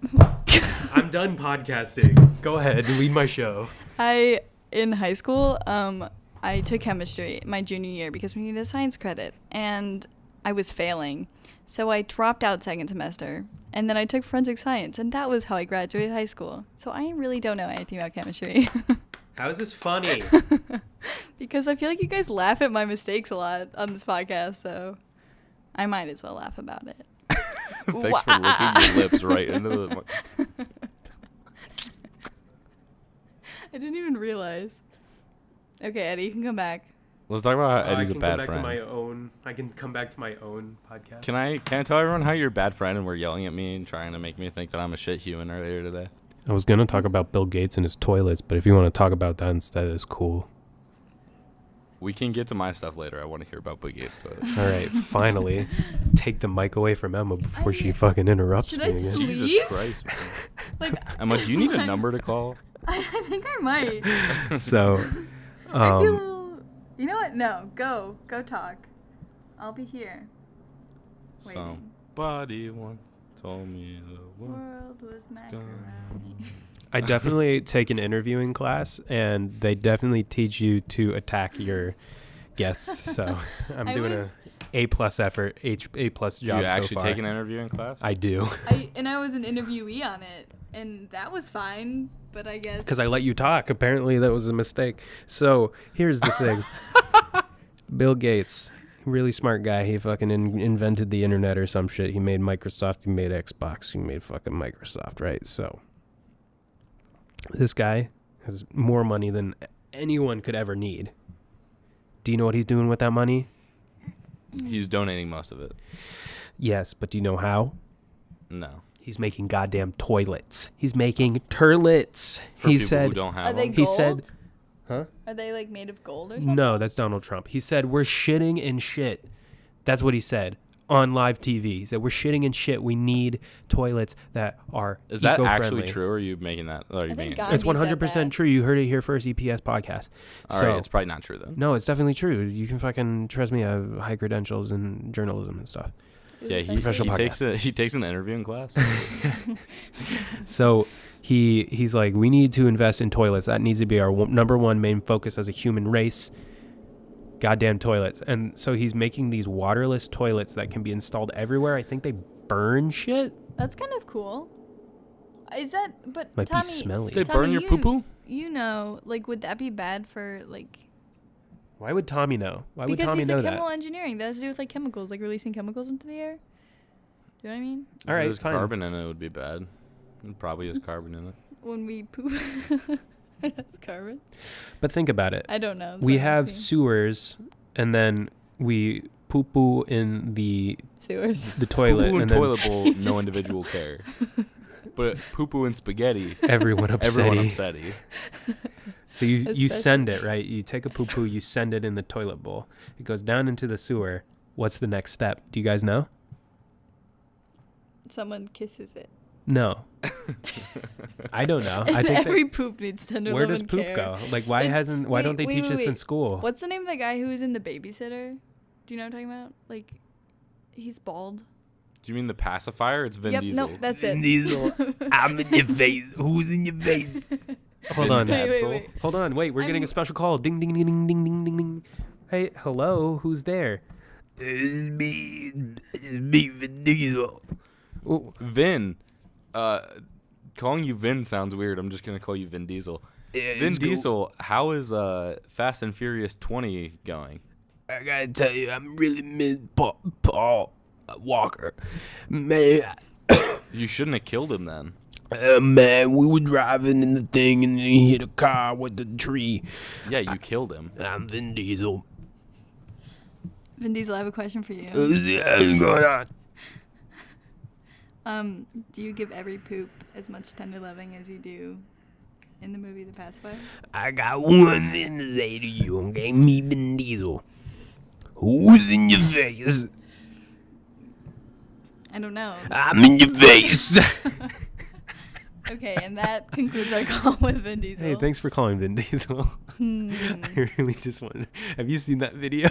I'm done podcasting. Go ahead, lead my show. in high school, I took chemistry my junior year because we needed a science credit, and I was failing. So I dropped out second semester, and then I took forensic science, and that was how I graduated high school. So I really don't know anything about chemistry. How is this funny? Because I feel like you guys laugh at my mistakes a lot on this podcast, so I might as well laugh about it. Thanks for licking your lips right into the. I didn't even realize. Okay, Eddie, you can come back. Let's talk about how Eddie's I a can bad come back friend. to my own. I can come back to my own podcast. Can I tell everyone how you're a bad friend and were yelling at me and trying to make me think that I'm a shit human earlier today? I was gonna talk about Bill Gates and his toilets, but if you want to talk about that instead, it's cool. We can get to my stuff later. I want to hear about Bill Gates' toilet. All right, finally, take the mic away from Emma before she fucking interrupts Should me I again. sleep? Jesus Christ, man. Like, Emma, do you need a number to call? I think I might. So, I feel. You know what? No, go talk. I'll be here. Waiting. Somebody once told me the World was macaroni. I definitely take an interviewing class, and they definitely teach you to attack your guests. So I'm doing a A+ effort, A+ job Do you so actually far. take an interviewing class? I do. I was an interviewee on it, and that was fine. But I guess Because I let you talk. Apparently that was a mistake. So here's the thing. Bill Gates, really smart guy. He fucking invented the internet or some shit. He made Microsoft. He made Xbox. He made fucking Microsoft, right? So this guy has more money than anyone could ever need. Do you know what he's doing with that money? He's donating most of it. Yes, but do you know how? No. He's making goddamn toilets. He's making turlets. For He people said, who don't have Are they them. he gold? said, huh? Are they like made of gold or something? No, that's Donald Trump. He said, we're shitting in shit. That's what he said on live TV. He said, we're shitting in shit. We need toilets that are Is that eco-friendly. actually true, or are you making that? Or are you I think being? God- It's Gandhi said 100% that. true. You heard it here first, EPS podcast. All So, right, it's probably not true then. no, it's definitely true. You can fucking trust me. I have high credentials in journalism and stuff. Yeah, he Professional takes an interviewing class. So he's like, we need to invest in toilets. That needs to be our number one main focus as a human race. Goddamn toilets. And so he's making these waterless toilets that can be installed everywhere. I think they burn shit. That's kind of cool. Is that? But Might Tommy, be smelly. They Tommy, burn your poo poo. You know, like, would that be bad for like? Why would Tommy know? Why would Because Tommy he's know a that? chemical engineering. That has to do with like chemicals, like releasing chemicals into the air. Do you know what I mean? All If right, there's fine. carbon in it would be bad. It probably has carbon in it. When we poop, that's carbon. But think about it. I don't know. We so I'm have asking. sewers, and then we poo-poo in the sewers. toilet, Poo-poo and and then toilet bowl, Just no individual care. But poo poo and spaghetti, everyone everyone upsetty. upsetty. So you Especially- send it, right? You take a poo-poo, you send it in the toilet bowl. It goes down into the sewer. What's the next step? Do you guys know? Someone kisses it. No. I don't know. I And think every poop needs tender where love does and poop care. go? Like, why It's- why don't they wait, teach wait, this in wait. school? What's the name of the guy who was in The Babysitter? Do you know what I'm talking about? Like, he's bald. Do you mean the pacifier? It's Vin yep, Diesel. no, that's it. Diesel. I'm in your face. Who's in your face? Hold on. Wait, Diesel. wait. Hold on. Wait, we're getting a I'm- special call. Ding, ding, ding, ding, ding, ding, ding, ding. Hey, hello. Who's there? It's me, Vin Diesel. Oh, Vin. Calling you Vin sounds weird. I'm just gonna call you Vin Diesel. Vin Diesel. How is Fast and Furious 20 going? I gotta tell you, I'm really miss Paul Walker. Man, You shouldn't have killed him then. man, we were driving in the thing and he hit a car with a tree. Yeah, you killed him. I'm Vin Diesel. Vin Diesel, I have a question for you. What's going on? Do you give every poop as much tender loving as you do in the movie The Pacifier? I got one thing to say to you, okay? Me, Vin Diesel. Who's in your face? I don't know. I'm in your face. Okay, and that concludes our call with Vin Diesel. Hey, thanks for calling Vin Diesel. Hmm. I really just want. Have you seen that video?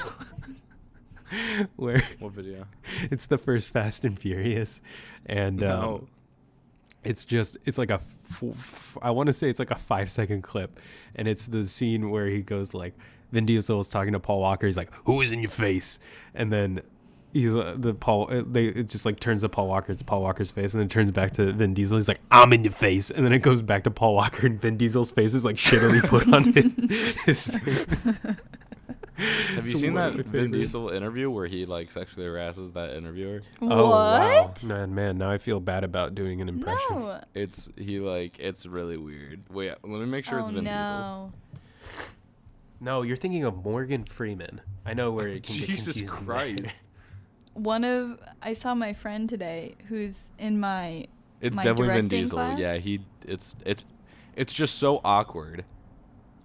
Where What video? it's the first Fast and Furious, and No. it's like a I want to say it's like a 5-second clip, and it's the scene where he goes like, Vin Diesel is talking to Paul Walker. He's like, "Who's in your face?" And then he's it just like turns to Paul Walker. It's Paul Walker's face, and then turns back to Vin Diesel. He's like, "I'm in your face," and then it goes back to Paul Walker, and Vin Diesel's face is like shittily put on his face. Have you It's seen one that of my Vin favorites. Diesel interview where he like sexually harasses that interviewer? Oh wow, What? man! Now I feel bad about doing an impression. No. It's really weird. Wait, let me make sure Oh it's Vin Diesel. no. No, you're thinking of Morgan Freeman. I know where it can get Jesus confusing. Christ. I saw my friend today who's in my It's My definitely Vin directing Diesel. class? Yeah, it's just so awkward.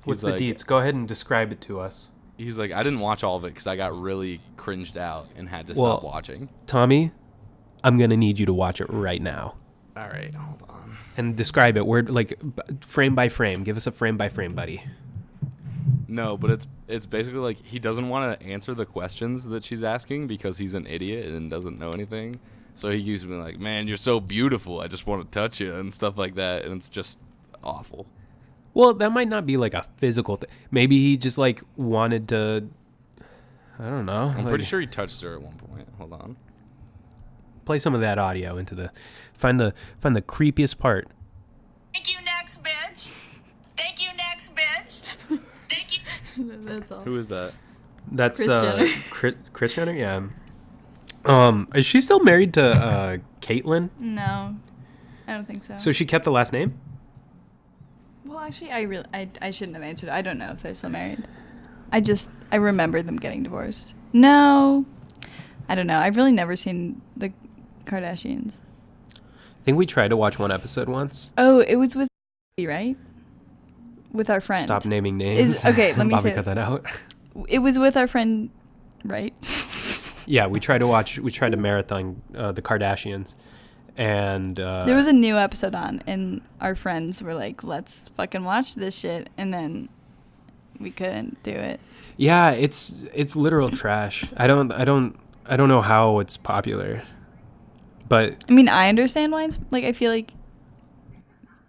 What's He's the like, deets? Go ahead and describe it to us. he's like, I didn't watch all of it because I got really cringed out and had to stop watching. Tommy, I'm going to need you to watch it right now. All right, hold on. And describe it word like frame by frame. Give us a frame by frame, buddy. No, but it's basically like he doesn't want to answer the questions that she's asking because he's an idiot and doesn't know anything. So he keeps being like, man, you're so beautiful. I just want to touch you and stuff like that. And it's just awful. Well, that might not be like a physical thing. Maybe he just like wanted to, I don't know. I'm pretty sure he touched her at one point. Hold on. Play some of that audio into the, find the creepiest part. Thank you, next bitch. Thank you, next bitch. Thank you. That's all. Who is that? That's Kris Jenner. Kris Jenner, yeah. Is she still married to Caitlyn? No, I don't think so. So she kept the last name? Well, actually, I shouldn't have answered. I don't know if they're still married. I remember them getting divorced. No, I don't know. I've really never seen the Kardashians. I think we tried to watch one episode once. Oh, it was with right? With our friend. Stop naming names. Okay, let me Bobby say cut that out. It was with our friend, right? Yeah, we tried to marathon the Kardashians. And there was a new episode on, and our friends were like, let's fucking watch this shit. And then we couldn't do it. Yeah, it's literal trash. I don't know how it's popular. But I mean, I understand why it's like, I feel like,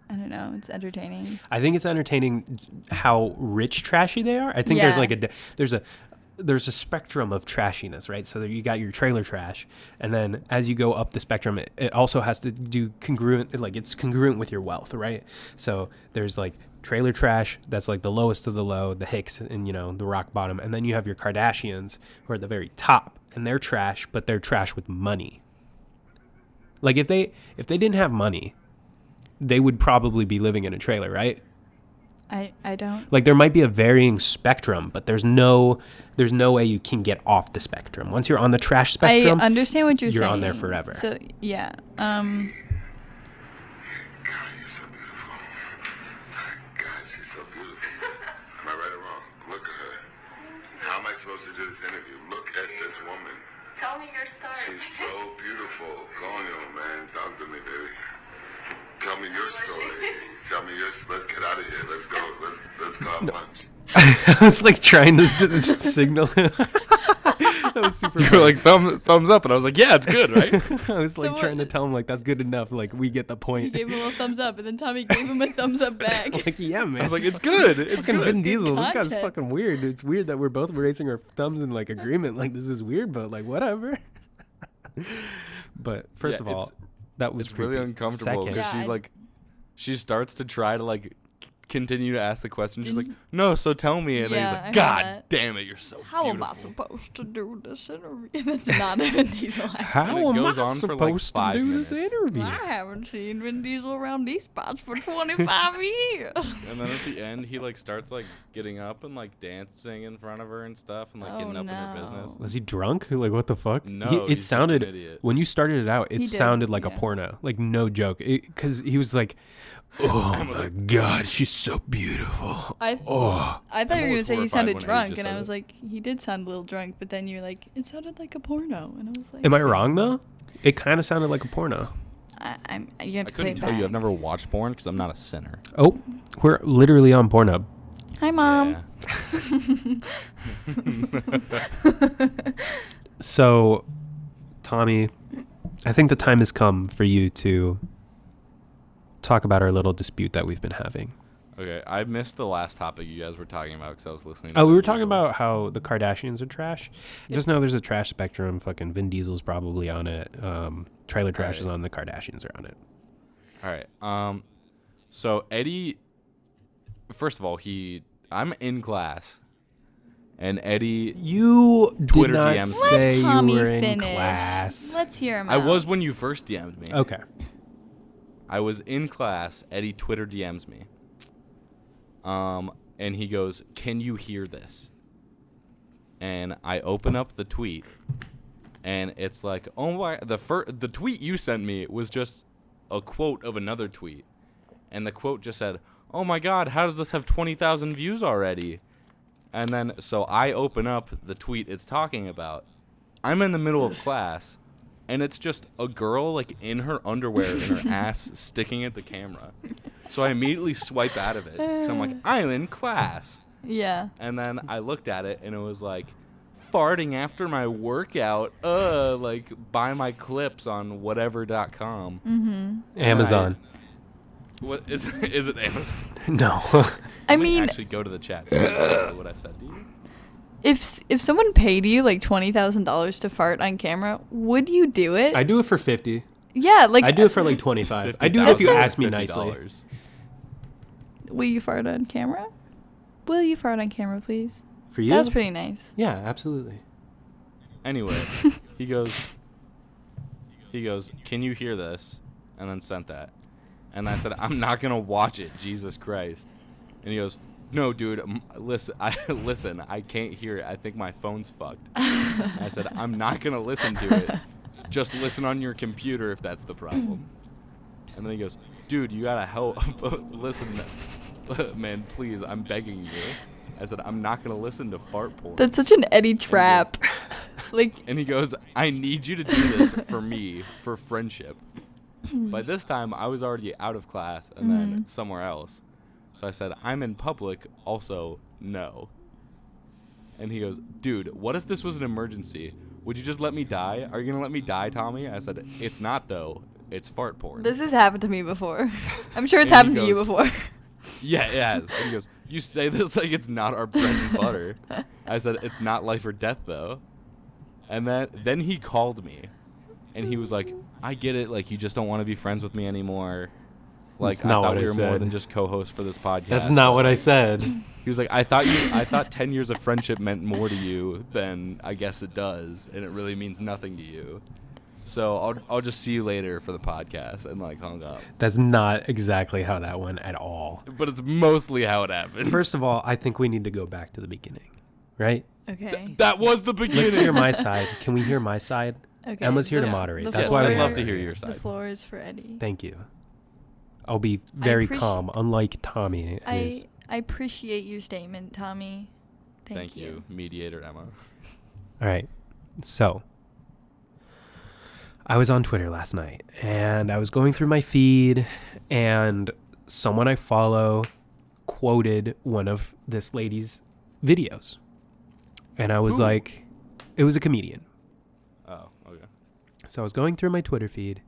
I don't know, it's entertaining. I think it's entertaining how rich trashy they are. I think there's a spectrum of trashiness, right? So you got your trailer trash, and then as you go up the spectrum, it also has to do congruent, like it's congruent with your wealth, right? So there's like trailer trash, that's like the lowest of the low, the Hicks and the rock bottom, and then you have your Kardashians who are at the very top, and they're trash, but they're trash with money. Like if they didn't have money, they would probably be living in a trailer, right? I don't. Like there might be a varying spectrum, but there's no way you can get off the spectrum. Once you're on the trash spectrum, I understand what you're saying. You're on there forever. So yeah. God, you're so beautiful. God, she's so beautiful. Am I right or wrong? Look at her. How am I supposed to do this interview? Look at this woman. Tell me your story. She's so beautiful. Go on, young man. Talk to me, baby. Tell me your story. Tell me yours. Let's get out of here. Let's go. Let's go have lunch. I was like trying to signal. That was super. You were like thumbs up, and I was like, yeah, it's good, right? I was like trying to tell him like that's good enough. Like we get the He point. gave him a thumbs up, and then Tommy gave him a thumbs up back. Like yeah, man. I was like, it's good. It's fucking good. Vin Diesel. This guy's content. fucking weird. It's weird that we're both raising our thumbs in like agreement. Like this is weird, but like whatever. But first of all, that was It's really creepy. uncomfortable Second, because she starts to try to like continue to ask the question. She's like, no, so tell me. And then he's Yeah, I like, heard God that. damn it, you're so How am I beautiful. supposed to do this interview? It's not a Vin Diesel accent. how And it am goes I on for, like, supposed to 5 do minutes. this interview? I haven't seen Vin Diesel around these spots for 25 years. And then at the end, he like starts like getting up and like dancing in front of her and stuff and like getting up in her business. Was he drunk? Like what the fuck? No, it he's just sounded an idiot. when you started it out. It He did, sounded like a yeah. porno, like no joke. Because he was like, "Oh my god, she's so beautiful." I thought you were going to say he horrified sounded when Eddie drunk, just and I said was it. like, he did sound a little drunk, but then you're like, it sounded like a porno. And I was like, Am I wrong though? It kind of sounded like a porno. you have I to play couldn't it tell you. I've back. never watched porn because I'm not a sinner. Oh, we're literally on Pornhub. Hi, Mom. Yeah. So, Tommy, I think the time has come for you to talk about our little dispute that we've been having. Okay, I missed the last topic you guys were talking about because I was listening. Oh, we Vin were talking Diesel. about how the Kardashians are trash. Just know there's a trash spectrum. Fucking Vin Diesel's probably on it. Trailer trash is on. The Kardashians are on it. All right. So Eddie, first of all, I'm in class, and Eddie. You Twitter did not DMs. Let say you Tommy were in finish. class. Let's hear him I out. was when you first DM'd me. Okay. I was in class. Eddie Twitter DMs me. And he goes, "Can you hear this?" And I open up the tweet, and it's like, oh my! The tweet you sent me was just a quote of another tweet, and the quote just said, "Oh my God, how does this have 20,000 views already?" And then, so I open up the tweet it's talking about. I'm in the middle of class, and it's just a girl, like, in her underwear and her ass sticking at the camera. So I immediately swipe out of it. So I'm like, I'm in class. Yeah. And then I looked at it, and it was like, farting after my workout, like, buy my clips on whatever.com. Mm-hmm. Amazon. What is it Amazon? No. I mean, actually go to the chat. To what I said to you. if someone paid you like $20,000 to fart on camera, would you do it? I do it for 50. Yeah, like I do it for like 25. I do it if you ask me nicely. Will you fart on camera? Will you fart on camera, please? For you? That was pretty nice. Yeah, absolutely. Anyway, he goes, can you hear this? And then sent that. And I said, I'm not going to watch it, Jesus Christ. And he goes, no, dude, listen, I can't hear it. I think my phone's fucked. I said, I'm not going to listen to it. Just listen on your computer if that's the problem. And then he goes, dude, you got to help. Listen, man, please, I'm begging you. I said, I'm not going to listen to fart porn. That's such an Eddie trap. And he goes, I need you to do this for me, for friendship. By this time, I was already out of class and then somewhere else. So I said, I'm in public, also, no. And he goes, dude, what if this was an emergency? Would you just let me die? Are you going to let me die, Tommy? I said, it's not, though. It's fart porn. This has happened to me before. I'm sure it's happened to you before. Yeah, it has. And he goes, you say this like it's not our bread and butter. I said, it's not life or death, though. And then he called me. And he was like, I get it. Like, you just don't want to be friends with me anymore. Like, That's not I thought what we I were more said. than just co-hosts for this podcast. That's not what I said. He was like, I thought 10 years of friendship meant more to you than I guess it does, and it really means nothing to you. So I'll just see you later for the podcast, and like hung up. That's not exactly how that went at all. But it's mostly how it happened. First of all, I think we need to go back to the beginning, right? Okay. That was the beginning. Let's hear my side. Can we hear my side? Okay. Emma's here to moderate. the That's Yes, why we I'd have love to her hear here. your side. The floor is for Eddie. Thank you. I'll be very appreci- calm, unlike Tommy. I appreciate your statement, Tommy. Thank you. mediator Emma. All right. So, I was on Twitter last night, and I was going through my feed, and someone I follow quoted one of this lady's videos. And I was like, it was a comedian. Oh, okay. So I was going through my Twitter feed.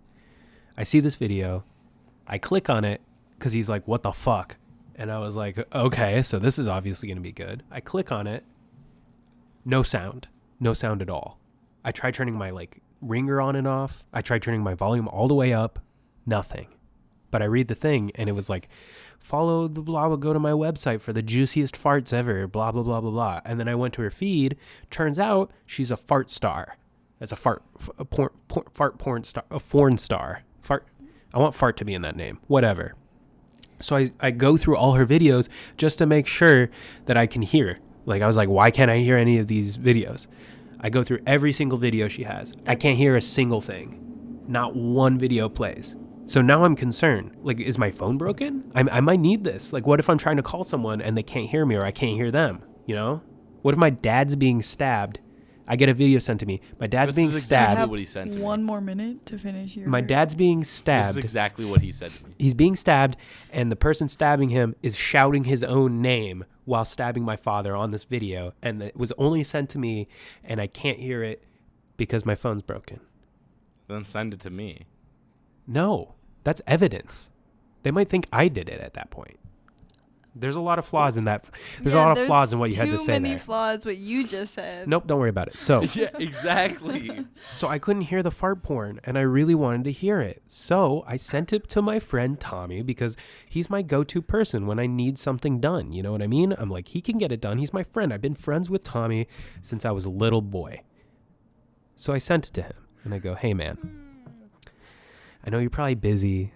I see this video. I click on it because he's like, what the fuck? And I was like, okay, so this is obviously going to be good. I click on it. No sound. No sound at all. I tried turning my ringer on and off. I tried turning my volume all the way up. Nothing. But I read the thing and it was like, follow the blah blah, go to my website for the juiciest farts ever, blah, blah, blah, blah, blah. And then I went to her feed. Turns out she's a fart star. That's a fart porn star, a porn star. I want fart to be in that name. Whatever. So I go through all her videos just to make sure that I can hear. Like, I was like, why can't I hear any of these videos? I go through every single video she has. I can't hear a single thing. Not one video plays. So now I'm concerned. Like, is my phone broken? I might need this. Like, what if I'm trying to call someone and they can't hear me or I can't hear them? You know? What if my dad's being stabbed? I get a video sent to me. My dad's being stabbed. Exactly what he said to me. One more minute to finish your... My dad's being This stabbed. is exactly what he said to me. He's being stabbed, and the person stabbing him is shouting his own name while stabbing my father on this video. And it was only sent to me, and I can't hear it because my phone's broken. Then send it to me. No, that's evidence. They might think I did it at that point. There's a lot of flaws in that. There's a lot of flaws in what you had to say too many there. flaws what you just said. Nope, don't worry about it. So, Yeah, exactly. so I couldn't hear the fart porn, and I really wanted to hear it. So I sent it to my friend Tommy because he's my go-to person when I need something done. You know what I mean? I'm like, he can get it done. He's my friend. I've been friends with Tommy since I was a little boy. So I sent it to him, and I go, hey, man, I know you're probably busy.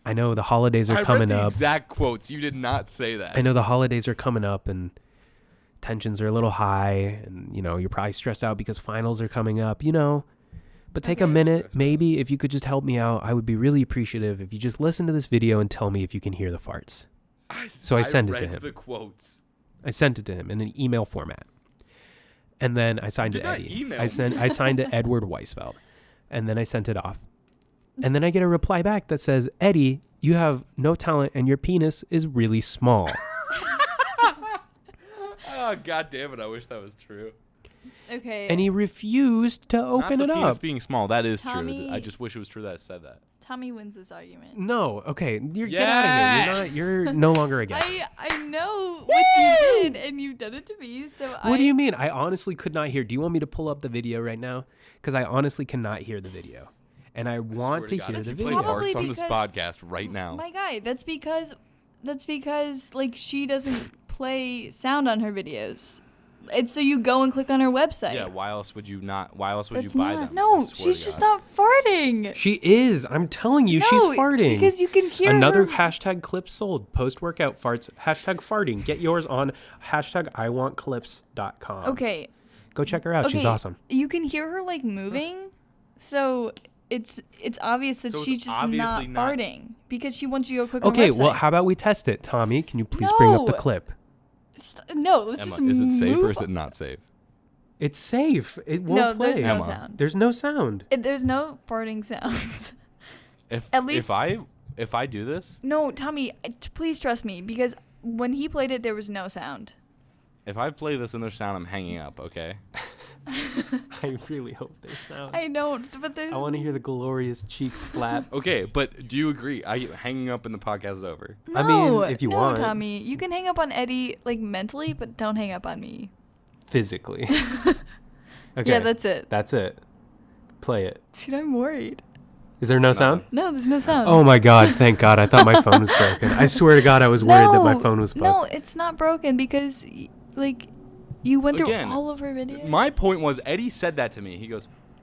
I know the holidays are coming I read the up. exact quotes. You did not say that. I know the holidays are coming up and tensions are a little high and, you're probably stressed out because finals are coming up, But take a minute, maybe, if you could just help me out. I would be really appreciative if you just listen to this video and tell me if you can hear the farts. So I send it to him. The quotes. I sent it to him in an email format. And then I signed You it did not Eddie. email I signed it Edward Weisfeld. And then I sent it off. And then I get a reply back that says, Eddie, you have no talent and your penis is really small. Oh, God damn it. I wish that was true. Okay. And he refused to open Not it the penis up. being small. That is true. Tommy- I just wish it was true that it said that. Tommy wins this argument. No, okay, get out of here. You're no longer a guest. I know what you did, and you've done it to me. So What do you mean? I honestly could not hear. Do you want me to pull up the video right now? Because I honestly cannot hear the video, and I want to hear Let's the play video. Probably hearts on this because- podcast right now. My guy, that's because like she doesn't play sound on her videos. It's so you go and click on her website. Yeah, why else would you not? Why else would That's you buy not- them? No, I swear she's to just God. not farting. She is. I'm telling you, she's No, farting. because you can hear Another her. hashtag clip sold. Post workout farts. Hashtag farting. Get yours on hashtag IWantClips.com. Okay. Go check her out. She's Okay, awesome. You can hear her like moving, so it's obvious that So it's she's just obviously not not- farting because she wants you to go click on Okay, her website. well, how about we test it? Tommy, can you please bring up the No. clip? No, let's Emma, just is it safe or move is it not safe? It's safe. It won't No, play. there's no Emma. sound. There's no sound. There's no farting sound. If least- if I do this, No, Tommy, please trust me because when he played it, there was no sound. if I play this and there's sound, I'm hanging up. Okay. I really hope there's sound. I don't, but there's. I want to hear the glorious cheek slap. Okay, but do you agree? Hanging up and the podcast is over. No, I mean, if you no, want. Tommy, you can hang up on Eddie like mentally, but don't hang up on me. Physically. Okay. Yeah, that's it. That's it. Play it. Dude, I'm worried. Is there no sound? No, there's no sound. Oh my god, thank god. I thought my phone was broken. I swear to god I was worried that my phone was fucked. No, it's not broken because, like, you went through Again, all of her videos. My point was Eddie said that to me.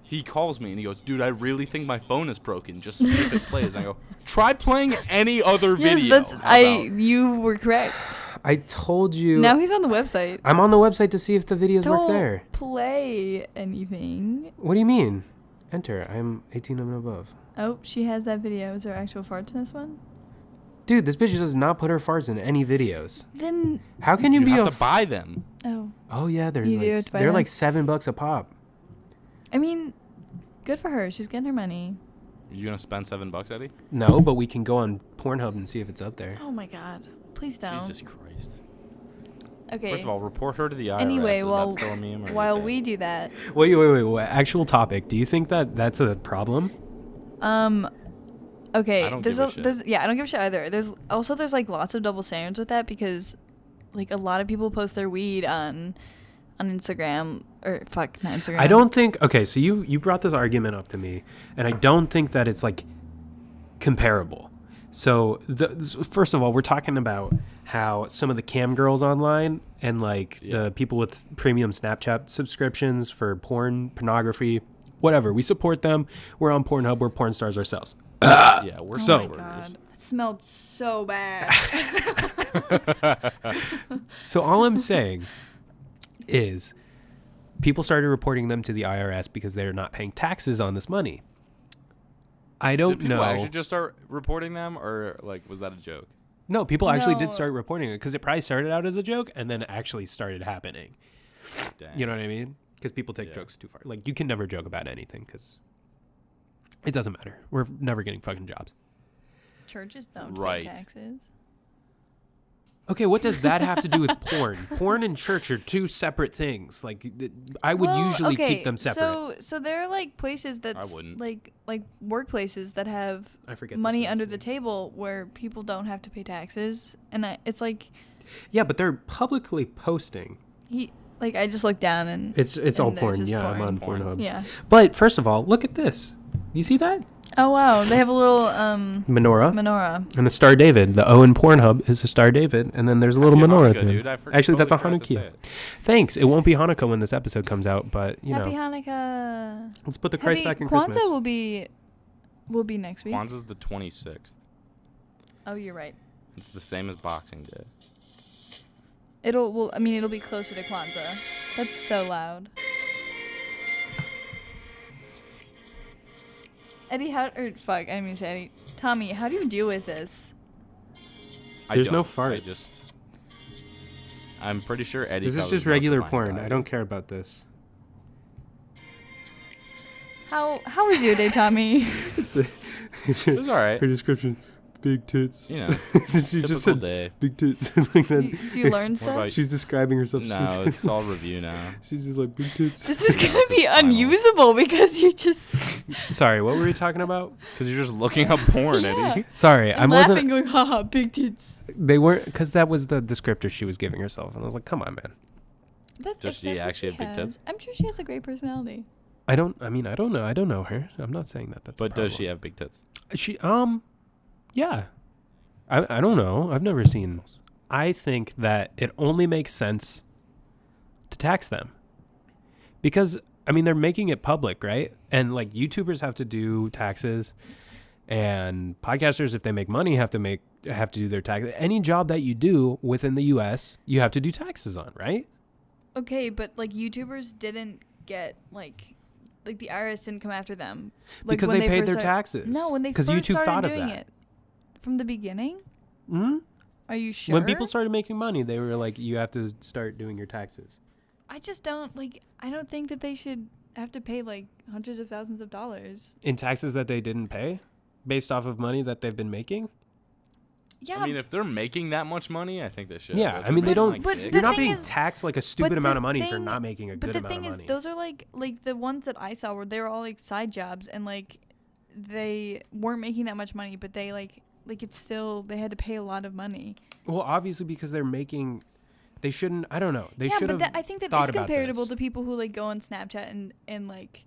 He calls me and he goes, dude, I really think my phone is broken. Just see if it plays. And I go, try playing any other yes, video. that's How about?" You were correct. I told you. Now he's on the website. I'm on the website to see if the videos work Don't there. play anything. What do you mean? Enter. I'm 18 and above. Oh, she has that video. Is there actual farts in this one? Dude, this bitch does not put her farts in any videos. Then How can you, You be have a to buy them. Oh yeah, You do have to buy they're them? like $7 a pop. I mean, good for her. She's getting her money. You gonna spend $7, Eddie? No, but we can go on Pornhub and see if it's up there. Oh my god. Please don't. Jesus Christ. Okay. First of all, report her to the IRS. Anyway, Is while that still a meme or while okay? we do that, Wait. Actual topic. Do you think that that's a problem? okay, I don't there's give a shit. there's I don't give a shit either. There's like lots of double standards with that because like a lot of people post their weed on Instagram or not Instagram. I don't think. Okay, so you brought this argument up to me, and I don't think that it's like comparable. So first of all, we're talking about how some of the cam girls online and like the people with premium Snapchat subscriptions for pornography, whatever, we support them. We're on Pornhub. We're porn stars ourselves. Yeah, we're So- Oh my god, that smelled so bad. So all I'm saying is people started reporting them to the IRS because they're not paying taxes on this money. I don't Did people know. actually just start reporting them, or like was that a joke? No, people actually did No. start reporting it because it probably started out as a joke and then actually started happening. Dang. You know what I mean? Because people take Yeah. jokes too far. Like, you can never joke about anything because it doesn't matter. We're never getting fucking jobs. Churches don't Right. pay taxes. Okay, what does that have to do with porn? Porn and church are two separate things. Like, I would usually keep them separate. So there are like places wouldn't. like workplaces that have I forget this money guy's under the name. table where people don't have to pay taxes, and it's like Yeah, but they're publicly posting. I just looked down and It's all and there's porn. just Yeah, I'm porn. on Porn. Pornhub. Yeah. But first of all, look at this. You see that? Oh wow, they have a little Menorah. menorah. And a Star David. The O in Pornhub is a Star David, and then there's a little Happy menorah Hanukkah, there. dude. I Actually, that's a totally forgot to say Hanukkah. it. Thanks. It won't be Hanukkah when this episode comes out, but you Happy know, Hanukkah. let's put the Christ back in Kwanzaa Christmas. will be next week. Kwanzaa's the 26th. Oh, you're right. It's the same as Boxing Day. It'll be closer to Kwanzaa. That's so loud. Eddie, I didn't mean to say Eddie. Tommy, how do you deal with this? I There's no don't. farts. I just I'm pretty sure Eddie. This is covers just most of regular my porn. I anxiety. don't care about this. How was your day, Tommy? It was all right. Her description: big tits. You know, She just typical said day. big tits. Like that. Do you learn What stuff? about She's describing herself. No, it's all review now. She's just like big tits. This is gonna be Final. unusable because you're just Sorry, what were we talking about? Because you're just looking up porn, Yeah. Eddie. Sorry, I I'm wasn't. laughing, going, haha, big tits. They weren't because that was the descriptor she was giving herself, and I was like, come on, man. Does she actually have big tits? I'm sure she has a great personality. I don't know. I don't know her. I'm not saying that. That's. But a does she problem. have big tits? She yeah. I don't know. I've never seen. I think that it only makes sense to tax them because I mean they're making it public, right? And like YouTubers have to do taxes, and podcasters, if they make money, have to do their tax. Any job that you do within the U.S., you have to do taxes on, right? Okay, but like YouTubers didn't get like the IRS didn't come after them Because when they paid first their taxes. No, when they because first YouTube started thought of doing that. it from the beginning. Hmm? Are you sure? When people started making money, they were like, you have to start doing your taxes. I just don't I don't think that they should have to pay like hundreds of thousands of dollars. In taxes that they didn't pay based off of money that they've been making? Yeah, I mean, if they're making that much money, I think they should. Yeah, But if I mean, they're they making, don't. But big- the You're not thing being is- taxed like a stupid but amount the of money for thing- not making a but good the amount thing of is, money. those are like the ones that I saw where they were all like side jobs and like they weren't making that much money, but they like it's still they had to pay a lot of money. Well, obviously because they're making. They shouldn't. I don't know. They yeah, should but have. I think that thought is about comparable this. to people who like go on Snapchat and like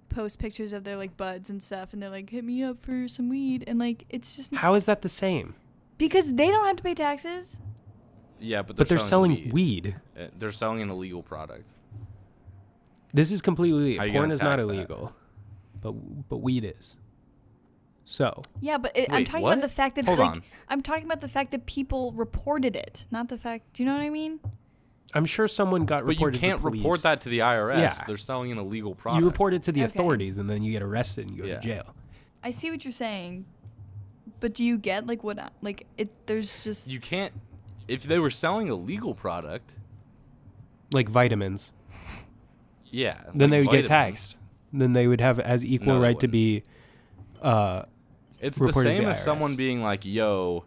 post pictures of their like buds and stuff, and they're like, hit me up for some weed, and like it's just How is that the same? because they don't have to pay taxes. yeah, but But they're selling weed. weed. They're selling an illegal product. This is completely. How you Porn gonna is not tax that? illegal, but weed is. So Yeah, but I'm Wait, talking what? about the fact that Hold like on. I'm talking about the fact that people reported it, not the fact. Do you know what I mean? I'm sure someone got But you reported. can't to police. report that to the IRS. Yeah. They're selling an illegal product. You report it to the Okay. authorities, and then you get arrested and you go Yeah. to jail. I see what you're saying, but do you get like what like it? There's just You can't. If they were selling a legal product, Like vitamins. yeah. Then like they would get vitamins. taxed. Then they would have as equal No, they right to be. It's the reported to same the as someone IRS. being like, "Yo,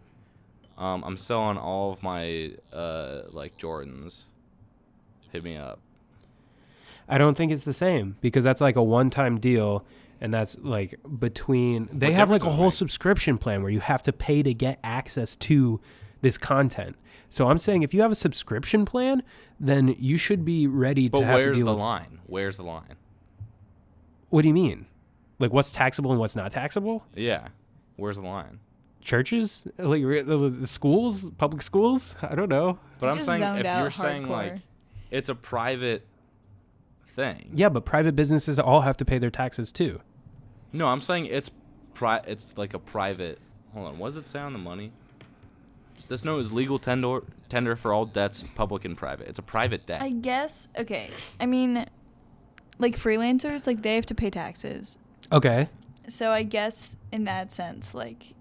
I'm selling all of my like Jordans. Hit me up." I don't think it's the same because that's like a one-time deal, and that's like between. They What have like difference a does it whole make? subscription plan where you have to pay to get access to this content. So I'm saying if you have a subscription plan, then you should be ready But to have to where's deal the with. line? Where's the line? What do you mean? Like what's taxable and what's not taxable? Yeah, where's the line? Churches, like schools, public schools. I don't know. But You I'm just saying zoned if out you're saying like hardcore. it's a private thing. Yeah, but private businesses all have to pay their taxes too. No, I'm saying it's like a private. Hold on, what does it say on the money? This note is legal tender for all debts, public and private. It's a private debt. I guess okay. I mean, like freelancers, like they have to pay taxes. Okay. So I guess in that sense, like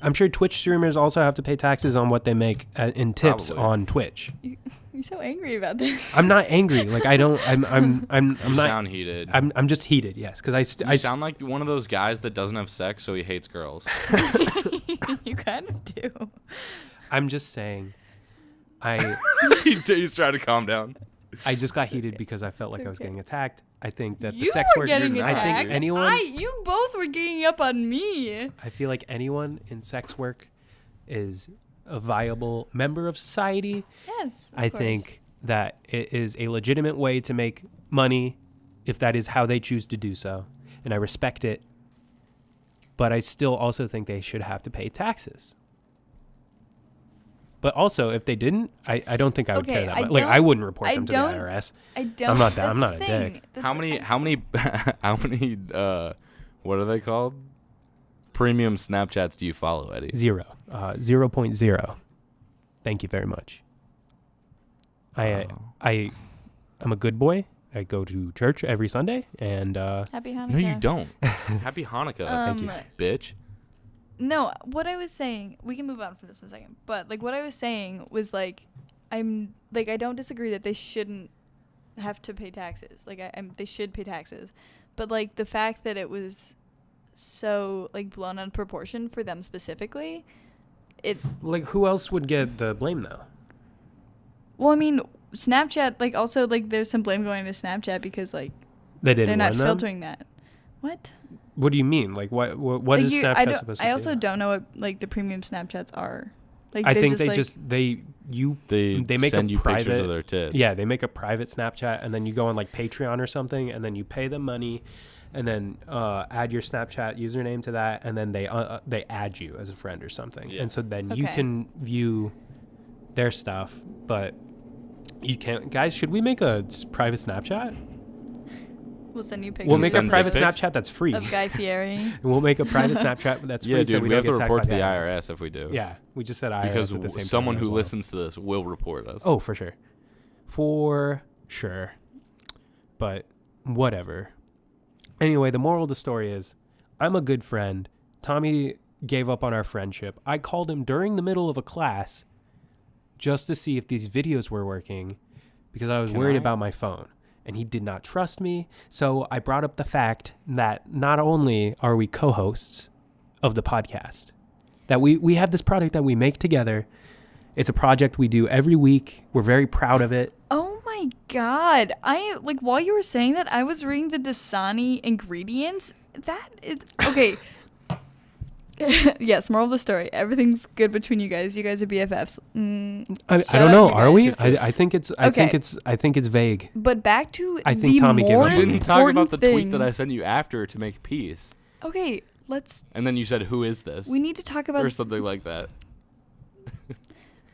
I'm sure Twitch streamers also have to pay taxes on what they make in tips Probably. on Twitch. you're so angry about this. I'm not angry. Like I don't. I'm you not. sound heated. I'm just heated. Yes, because You sound like one of those guys that doesn't have sex, so he hates girls. You kind of do. I'm just saying. I He's trying to calm down. just got heated because I felt like It's I was okay. getting attacked. I think that the You sex were work. getting not. attacked. I think anyone. You both were ganging up on me. I feel like anyone in sex work is a viable member of society. Yes. of I course. think that it is a legitimate way to make money if that is how they choose to do so. And I respect it. But I still also think they should have to pay taxes. But also, if they didn't, I don't think I would care Okay, that I much. Like, I don't- wouldn't report I them to the don't- IRS. I don't. I'm not that- I'm that's not the a thing. dick. That's- How many? I- How many? What are they called? Premium Snapchats do you follow, Eddie? 0.0. Thank you very much. I'm a good boy. I go to church every Sunday, and Happy Hanukkah. No, you don't. Happy Hanukkah, Thank you. bitch. No, what I was saying, we can move on from this in a second. But like what I was saying was like I'm like, I don't disagree that they shouldn't have to pay taxes. Like, they should pay taxes. But, like, the fact that it was so, like, blown out of proportion for them specifically, Like, who else would get the blame, though? well, I mean, Snapchat, like, also, like, there's some blame going to Snapchat because, like, They didn't they're not warn them? filtering that. What? What do you mean? Like, what Like, is Snapchat supposed to do? I also don't know what, like, the premium Snapchats are. Like, I they're think just, they like, just They make send a you private pictures of their tits. Yeah, they make a private Snapchat, and then you go on like Patreon or something, and then you pay them money, and then add your Snapchat username to that, and then they add you as a friend or something, and so then you Okay. can view their stuff, but you can't. Guys, should we make a private Snapchat? We'll send you pictures. We'll make a send private dick pics? Snapchat that's free. of Guy Fieri. We'll make a private Snapchat that's free. Yeah, so dude, we we don't have to get taxed report by to the IRS. IRS if we do. Yeah, we just said IRS Because at the same someone time as who well. listens to this will report us. Oh, for sure. For sure. But whatever. Anyway, the moral of the story is I'm a good friend. Tommy gave up on our friendship. I called him during the middle of a class just to see if these videos were working because I was worried about my phone. And he did not trust me. So I brought up the fact that not only are we co-hosts of the podcast, that we have this product that we make together. It's a project we do every week. We're very proud of it. Oh my god. Like, while you were saying that, I was reading the Dasani ingredients. That is okay. Yes, moral of the story. Everything's good between you guys. You guys are BFFs. I Shout don't out know. to you Are we? guys. I think it's. Okay. I think it's vague. But back to I think the Tommy gave more up You on didn't it. talk about important the tweet that thing. I sent you after to make peace. Okay, let's. And then you said, who is this? We need to talk about. Or something like that.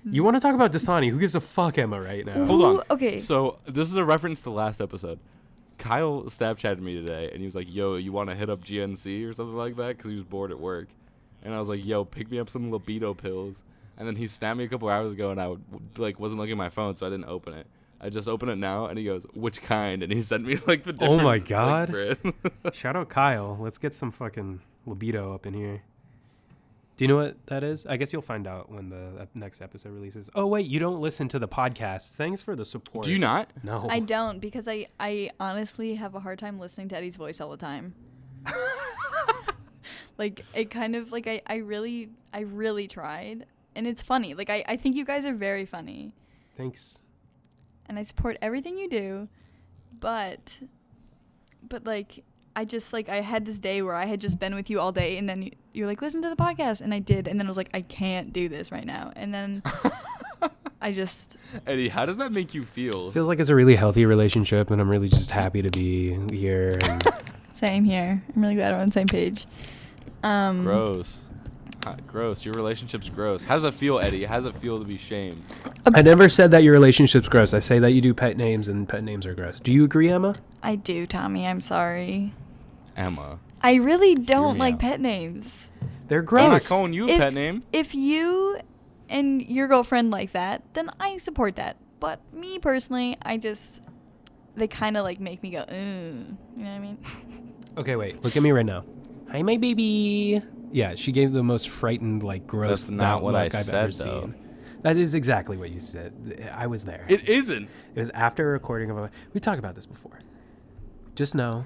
You want to talk about Dasani? Who gives a fuck, Emma? Right now. Hold on. Okay. So this is a reference to last episode. Kyle Snapchatted me today, and he was like, yo, you want to hit up GNC or something like that? Because he was bored at work. And I was like, yo, pick me up some libido pills. And then he snapped me a couple hours ago, and I wasn't looking at my phone, so I didn't open it. I just open it now, and he goes, which kind? And he sent me like the different. Oh my like, God. brand. Shout out Kyle. Let's get some fucking libido up in here. Do you know what that is? I guess you'll find out when the next episode releases. Oh wait, you don't listen to the podcast. Thanks for the support. Do you not? No. I don't because I honestly have a hard time listening to Eddie's voice all the time. Like it kind of like I really tried and it's funny. Like I think you guys are very funny Thanks. and I support everything you do, but like I just like I had this day where I had just been with you all day and then you're like listen to the podcast and I did and then I was like I can't do this right now and then I just Eddie, how does that make you feel? Feels like it's a really healthy relationship, and I'm really just happy to be here. And same here. I'm really glad we're on the same page. Gross. Gross. Your relationship's gross. How does it feel, Eddie? How does it feel to be shamed? I never said that your relationship's gross. I say that you do pet names, and pet names are gross. Do you agree, Emma? I do, Tommy. I'm sorry. Emma. I really don't me like out. pet names. They're I'm not gross. calling you a If- pet name. If you and your girlfriend like that, then I support that. But me personally, they kind of like make me go, ooh. You know what I mean? Okay, wait. Look at me right now. Hi, my baby. Yeah, she gave the most frightened, like, gross That's not what look I I've said, ever though. seen. That is exactly what you said. I was there. It isn't. It was after a recording of a... We talked about this before. Just know,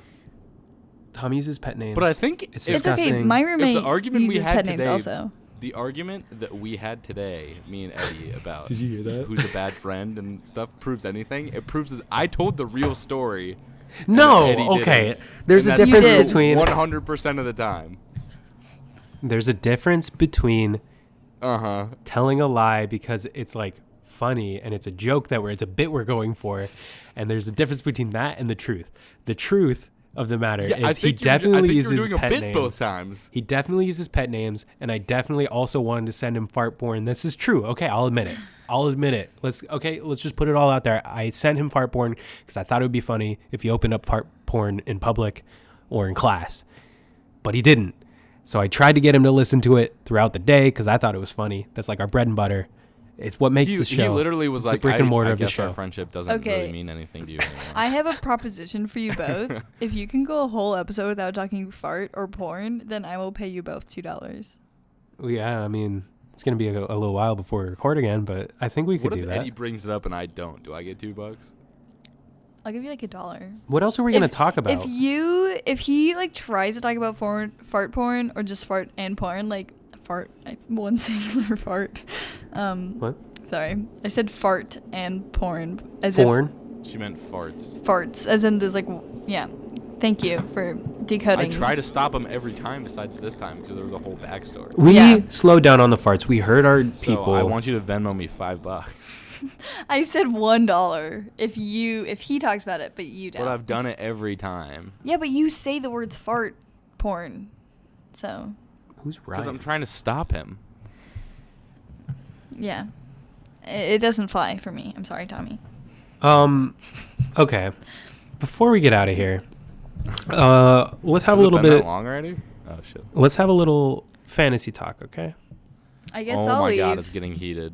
Tom uses pet names. But I think it's if- It's okay. disgusting. My roommate argument we uses had pet names today- also. The argument that we had today, me and Eddie, about Did you hear that? who's a bad friend and stuff, proves anything. It proves that I told the real story. No, Eddie okay. didn't. There's a And that's difference You did. between... 100% of the time. There's a difference between Uh-huh. telling a lie because it's, like, funny and it's a joke it's a bit we're going for, and there's a difference between that and the truth. The truth of the matter Yeah, I is he think you're definitely you're uses doing a pet bit names. both times. He definitely uses pet names, and I definitely also wanted to send him fart porn. This is true. Okay, I'll admit it. Let's just put it all out there. I sent him fart porn because I thought it would be funny if he opened up fart porn in public or in class, but he didn't. So I tried to get him to listen to it throughout the day because I thought it was funny. That's like our bread and butter. It's what makes the show. He literally was It's like, the brick and mortar I of the guess show. our friendship doesn't Okay. really mean anything to you anymore. I have a proposition for you both. If you can go a whole episode without talking fart or porn, then I will pay you both $2. Well, yeah, I mean, It's going to be a little while before we record again, but I think we could What do if that. Eddie brings it up and I don't? Do I get $2? I'll give you like $1. What else are we going to talk about? If he like tries to talk about fart porn or just fart and porn, like fart, one singular fart. What? Sorry, I said fart and porn as Porn? She meant farts. if farts, as in there's like, yeah. Thank you for decoding. I try to stop him every time besides this time because there was a whole backstory. We slowed down on the farts. We heard our people. So I want you to Venmo me $5. I said $1 if he talks about it, but you don't. But I've done it every time. Yeah, but you say the words fart porn, so. Who's right? Because I'm trying to stop him. Yeah, it doesn't fly for me. I'm sorry, Tommy. Okay. Before we get out of here, let's have a little bit. That long already? Oh shit. Let's have a little fantasy talk, okay? I guess Oh I'll my leave. god, it's getting heated.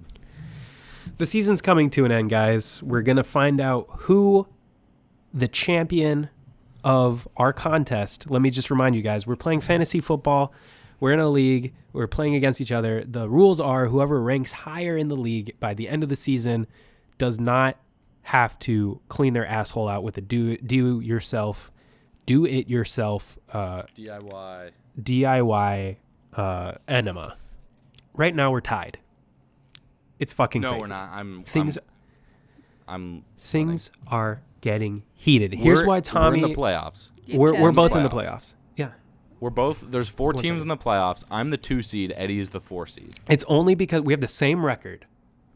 The season's coming to an end, guys. We're going to find out who the champion of our contest. Let me just remind you guys, we're playing fantasy football. We're in a league. We're playing against each other. The rules are whoever ranks higher in the league by the end of the season does not have to clean their asshole out with a do-it-yourself DIY enema. Right now we're tied. It's fucking No, crazy. we're not. Things are getting heated. Here's why Tommy. We're in the playoffs. We're both in the Playoffs. playoffs. Yeah. We're both. There's 4 One teams second. in the playoffs. I'm the 2 seed. Eddie is the 4 seed. It's only because we have the same record.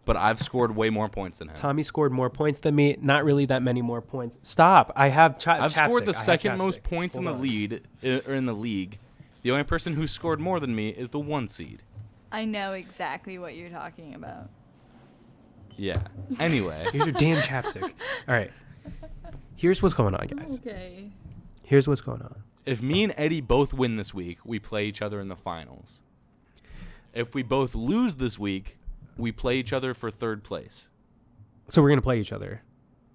But I've scored way more points than him. Tommy scored more points than me. Not really that many more points. Stop. I have I've scored the chapstick. I have second most chapstick. points in the Hold on. lead or in the league. The only person who scored more than me is the 1 seed. I know exactly what you're talking about. Yeah. Anyway. Here's your damn chapstick. All right. Here's what's going on, guys. Okay. Here's what's going on. If me and Eddie both win this week, we play each other in the finals. If we both lose this week, we play each other for 3rd place. So we're gonna play each other.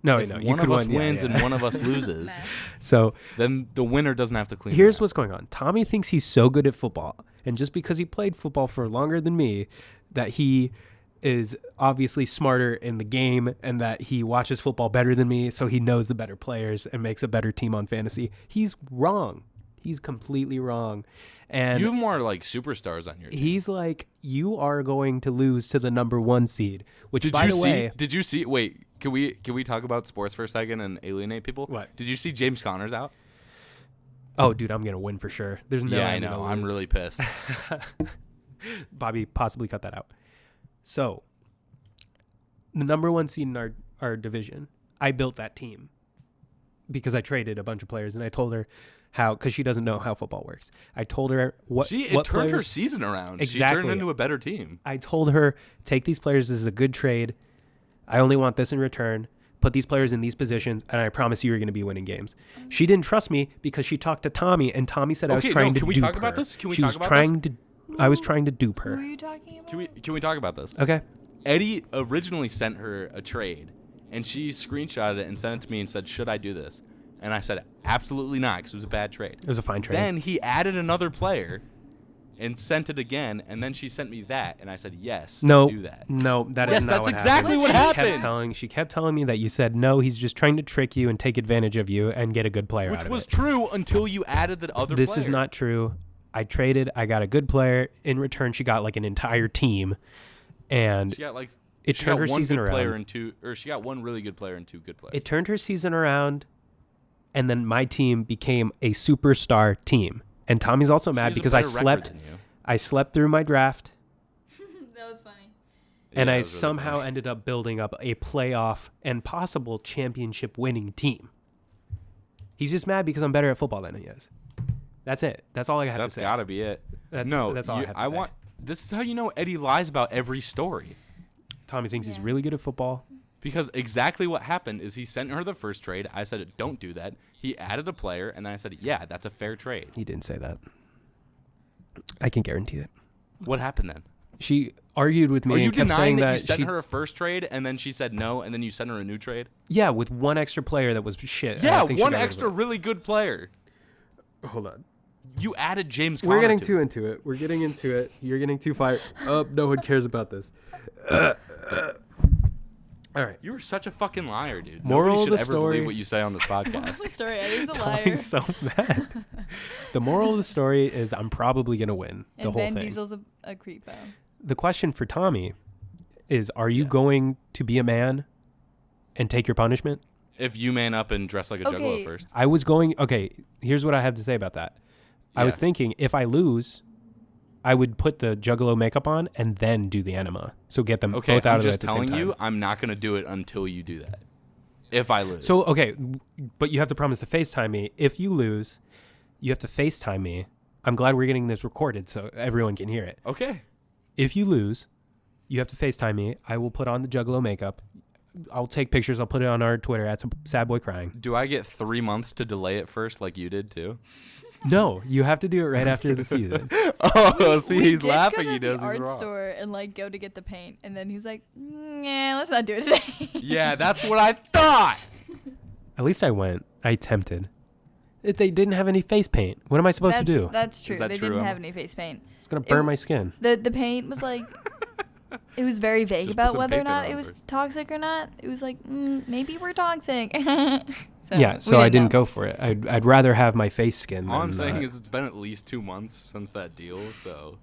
No, If no. You one could of us win. wins yeah. and one of us loses, So then the winner doesn't have to clean. here's it up. what's going on. Tommy thinks he's so good at football, and just because he played football for longer than me, that he is obviously smarter in the game and that he watches football better than me, so he knows the better players and makes a better team on fantasy. He's wrong. He's completely wrong. And You have more like superstars on your team. he's like, you are going to lose to the number 1 seed, which Did by you the see? way, Did you see? Wait, can we talk about sports for a second and alienate people? What? Did you see James Conner's out? oh dude, I'm going to win for sure. There's no yeah, way I I'm gonna know. I'm lose. really pissed. Bobby, possibly cut that out. So, the number 1 seed in our division, I built that team because I traded a bunch of players, and I told her how, because she doesn't know how football works. I told her what It what turned her players, season around. She Exactly. turned into a better team. I told her, take these players. This is a good trade. I only want this in return. Put these players in these positions, and I promise you're going to be winning games. She didn't trust me because she talked to Tommy, and Tommy said I was Okay, trying no, to can we dupe talk about her. this? Can we She talk was about trying to. I was trying to dupe Who are her. you talking about? Can we talk about this? Okay. Eddie originally sent her a trade, and she screenshotted it and sent it to me and said, "Should I do this?" And I said, "Absolutely not," because it was a bad trade. It was a fine trade. Then he added another player and sent it again, and then she sent me that, and I said, "Yes, No, do that." no, that is Yes, not that's what exactly happened. what happened. She kept telling me that you said no. He's just trying to trick you and take advantage of you and get a good player Which out of was it. true until you added the other This player. is not true. I traded. I got a good player in return. She got like an entire team, and She got like it she turned got her one season good player around. and two, or she got one really good player and 2 good players. It turned her season around, and then my team became a superstar team. And Tommy's also She mad has a because I better record slept. than you. I slept through my draft. That was funny. And Yeah, I it was really somehow funny. ended up building up a playoff and possible championship winning team. He's just mad because I'm better at football than he is. That's it. That's all I have to That's say. gotta be it. That's no, all I have to say. want. This is how you know Eddie lies about every story. Tommy thinks he's Yeah. really good at football. Because exactly what happened is he sent her the first trade. I said, "Don't do that." He added a player, and then I said, "Yeah, that's a fair trade." He didn't say that. I can guarantee it. What happened then? She argued with me Are you and kept denying saying that you that sent she, her a first trade and then she said no, and then you sent her a new trade? yeah, with one extra player that was shit. and I Yeah, think she one got rid of extra it. really good player. Hold on. You added James Conner. We're getting to too it. into it. We're getting into it. You're getting too fired. Oh, no one cares about this. All right. You are such a fucking liar, dude. Moral Nobody of should the ever believe story- what you say on this podcast. The story. Eddie's a liar. Tommy's so mad. The moral of the story is I'm probably going to win the And whole Vin thing. Diesel's a creepo. The question for Tommy is, are you going to be a man and take your punishment? If you man up and dress like a juggalo Okay. first. I was going, okay, here's what I have to say about that. I was Yeah. thinking if I lose, I would put the juggalo makeup on and then do the enema. So get them Okay, both out I'm of it just at the same telling time. you, I'm not going to do it until you do that. If I lose. So, okay, but you have to promise to FaceTime me. If you lose, you have to FaceTime me. I'm glad we're getting this recorded so everyone can hear it. Okay. If you lose, you have to FaceTime me. I will put on the juggalo makeup. I'll take pictures. I'll put it on our Twitter at Sad Boy Crying. Do I get 3 months to delay it first like you did too? No, you have to do it right after the season. Oh, see, We he's did laughing. go He to knows the he's art wrong. store and like go to get the paint, and then he's like, "Yeah, let's not do it today." Yeah, that's what I thought. At least I went. I attempted. They didn't have any face paint. What am I supposed to do? That's true. that They true, didn't Emma? have any face paint. It's going to burn my skin. The paint was like, it was very vague Just put about some whether or paint not on it was first. toxic or not. It was like, maybe we're toxic. Yeah, we so I didn't know. go for it. I'd rather have my face skin All than I'm saying is it's been at least 2 months since that deal, so.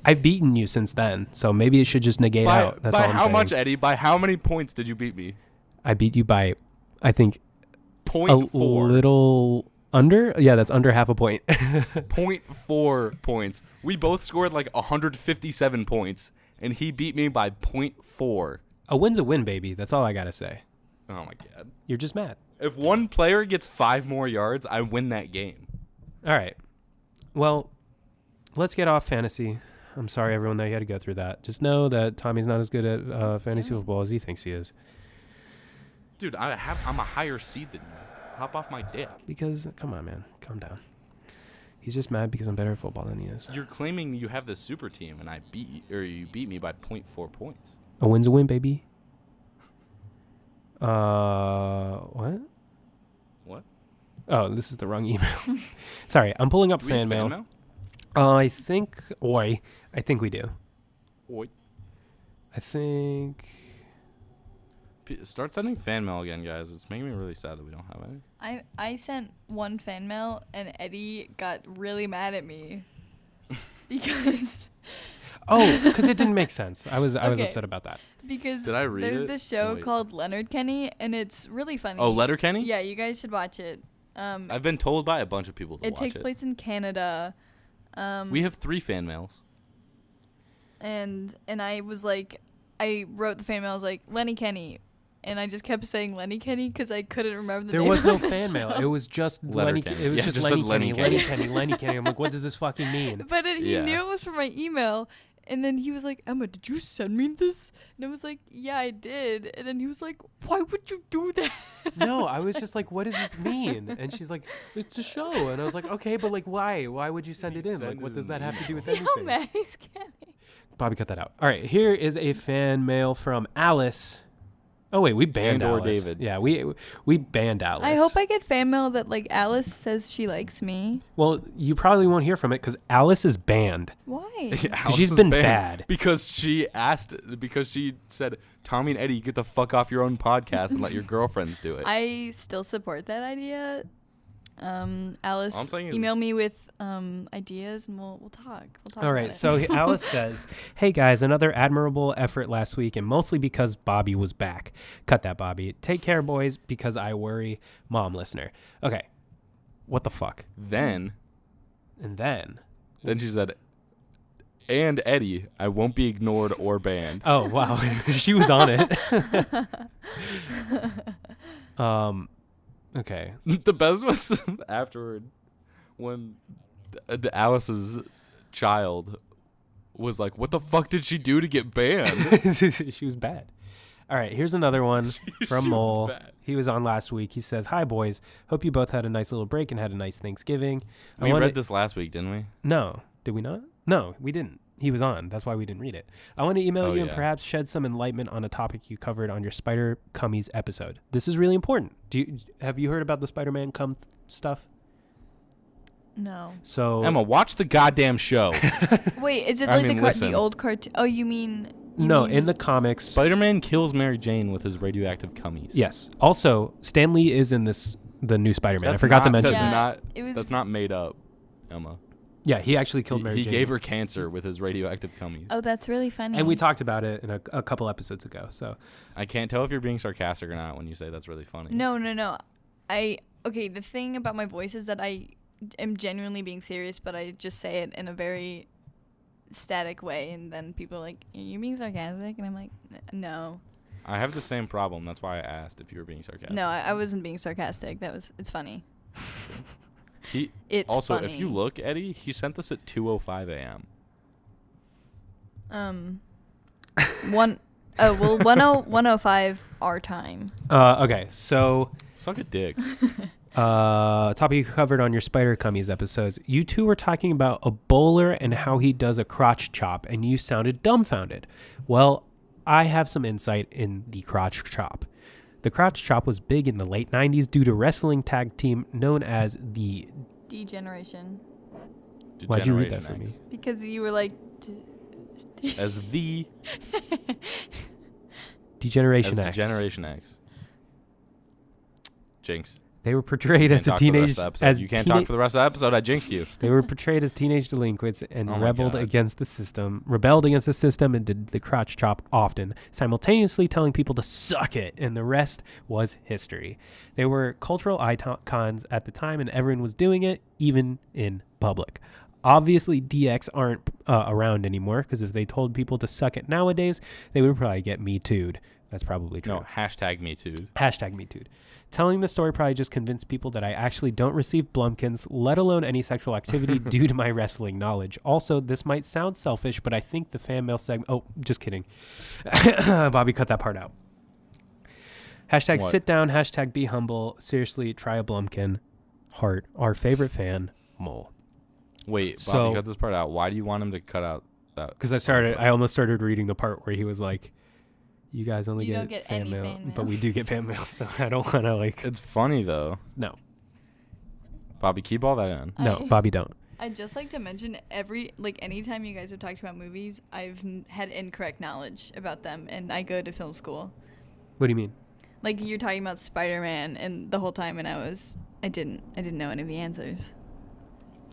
I've beaten you since then, so maybe it should just negate out. That's all by I'm how saying. much, Eddie? By how many points did you beat me? I beat you by, I think, a 0.4. little under. Yeah, that's under half a point. 0.4 points. We both scored like 157 points, and he beat me by 0.4. A win's a win, baby. That's all I got to say. Oh my god. You're just mad. If one player gets 5 more yards, I win that game. All right. Well, let's get off fantasy. I'm sorry, everyone, that you had to go through that. Just know that Tommy's not as good at fantasy football as he thinks he is. Dude, I'm a higher seed than you. Hop off my dick. Because, come on, man. Calm down. He's just mad because I'm better at football than he is. You're claiming you have the super team, and you beat me by 0.4 points. A win's a win, baby. What? What? Oh, this is the wrong email. Sorry, I'm pulling up Do we have fan mail. I think we do. Oi. I think. Start sending fan mail again, guys. It's making me really sad that we don't have any. I sent one fan mail, and Eddie got really mad at me because Oh, because it didn't make sense. I was Okay. upset about that. because Did I read there's it? this show Wait. called Leonard Kenny, and it's really funny. Oh, Letterkenny? Yeah, you guys should watch it. I've been told by a bunch of people to It watch takes it. place in Canada. We have 3 fan mails. and I was like, I wrote the fan mail. I was like, Lenny Kenny, and I just kept saying Lenny Kenny because I couldn't remember the There name was of no the fan mail. show. It was just Letterkenny. It was Yeah, just just said Lenny Lenny Kenny. Lenny Kenny. I'm like, what does this fucking mean? But he Yeah. knew it was from my email. And then he was like, Emma, did you send me this? And I was like, yeah, I did. And then he was like, why would you do that? No, I was just like, what does this mean? And she's like, it's a show. And I was like, okay, but like, why? Why would you send it in? Like, what does that have to do with See how anything? mad he's getting. Bobby, cut that out. All right, here is a fan mail from Alice. Oh wait, we banned And or Alice. David. Yeah, we banned Alice. I hope I get fan mail that like Alice says she likes me. Well, you probably won't hear from it because Alice is banned. Why? Alice She's is been banned bad. because she said, Tommy and Eddie, get the fuck off your own podcast and let your girlfriends do it. I still support that idea. Alice, All I'm saying is- email me with ideas and we'll talk. We'll talk All about right, it. so Alice says, hey guys, another admirable effort last week and mostly because Bobby was back. Cut that, Bobby. Take care, boys, because I worry. Mom listener. Okay, what the fuck? Then And then, she said, and Eddie, I won't be ignored or banned. oh wow, she was on it. Okay. The best was afterward when the Alice's child was like, what the fuck did she do to get banned? She was bad. All right, here's another one from She was Mole. bad. He was on last week. He says, hi, boys. Hope you both had a nice little break and had a nice Thanksgiving. We read this last week, didn't we? No. Did we not? No, we didn't. He was on. That's why we didn't read it. I want to email Oh, you and yeah. perhaps shed some enlightenment on a topic you covered on your Spider Cummies episode. This is really important. Have you heard about the Spider-Man cum stuff? No. So Emma, watch the goddamn show. Wait, is it I like mean, the listen. old cartoon? Oh, you mean? no, in the comics, Spider-Man kills Mary Jane with his radioactive cummies. yes. Also, Stan Lee is in the new Spider-Man. I That's forgot to not- mention that's this. not. It was- That's not made up, Emma. Yeah, he actually killed Mary He Jane. gave her cancer with his radioactive cummies. Oh, that's really funny. And we talked about it in a couple episodes ago. So I can't tell if you're being sarcastic or not when you say that's really funny. No. Okay, the thing about my voice is that I am genuinely being serious, but I just say it in a very static way, and then people are like, "Are you being sarcastic?" And I'm like, "No, I have the same problem. That's why I asked if you were being sarcastic. no, I wasn't being sarcastic. It's funny. It's also, funny. if you look, Eddie, he sent this at 2:05 a.m. 1:05 our time. okay, so Suck a dick. topic you covered on your Spider Cummies episodes. You two were talking about a bowler and how he does a crotch chop, and you sounded dumbfounded. Well, I have some insight in the crotch chop. The crotch chop was big in the late 90s due to wrestling tag team known as the... Degeneration. Why'd you read that Generation for X. me? Because you were like... As the Degeneration as X. Generation X. Jinx. They were portrayed You as can't a talk for the rest teenage... of the episode. as You can't teena- talk for the rest of the episode. I jinxed you. They were portrayed as teenage delinquents and Oh my rebelled God. against the system, and did the crotch chop often, simultaneously telling people to suck it, and the rest was history. They were cultural icons at the time, and everyone was doing it, even in public. Obviously, DX aren't around anymore, because if they told people to suck it nowadays, they would probably get Me Too'd. That's probably true. No, hashtag me too. Hashtag Me Too'd. Telling the story probably just convinced people that I actually don't receive Blumpkins, let alone any sexual activity, due to my wrestling knowledge. Also, this might sound selfish, but I think the fan mail segment... Oh, just kidding. Bobby, cut that part out. Hashtag What? sit down, hashtag be humble. Seriously, try a Blumpkin. Heart, our favorite fan, Mole. Wait, So- Bobby, cut this part out. Why do you want him to cut out that? Because I almost started reading the part where he was like, you guys only You get, don't get fan any mail, fan mail. but we do get fan mail, so I don't want to like... It's funny though. No, Bobby, keep all that in. no, Bobby, don't. I'd just like to mention anytime you guys have talked about movies, I've had incorrect knowledge about them, and I go to film school. What do you mean? Like you're talking about Spider-Man, and the whole time, and I didn't know any of the answers.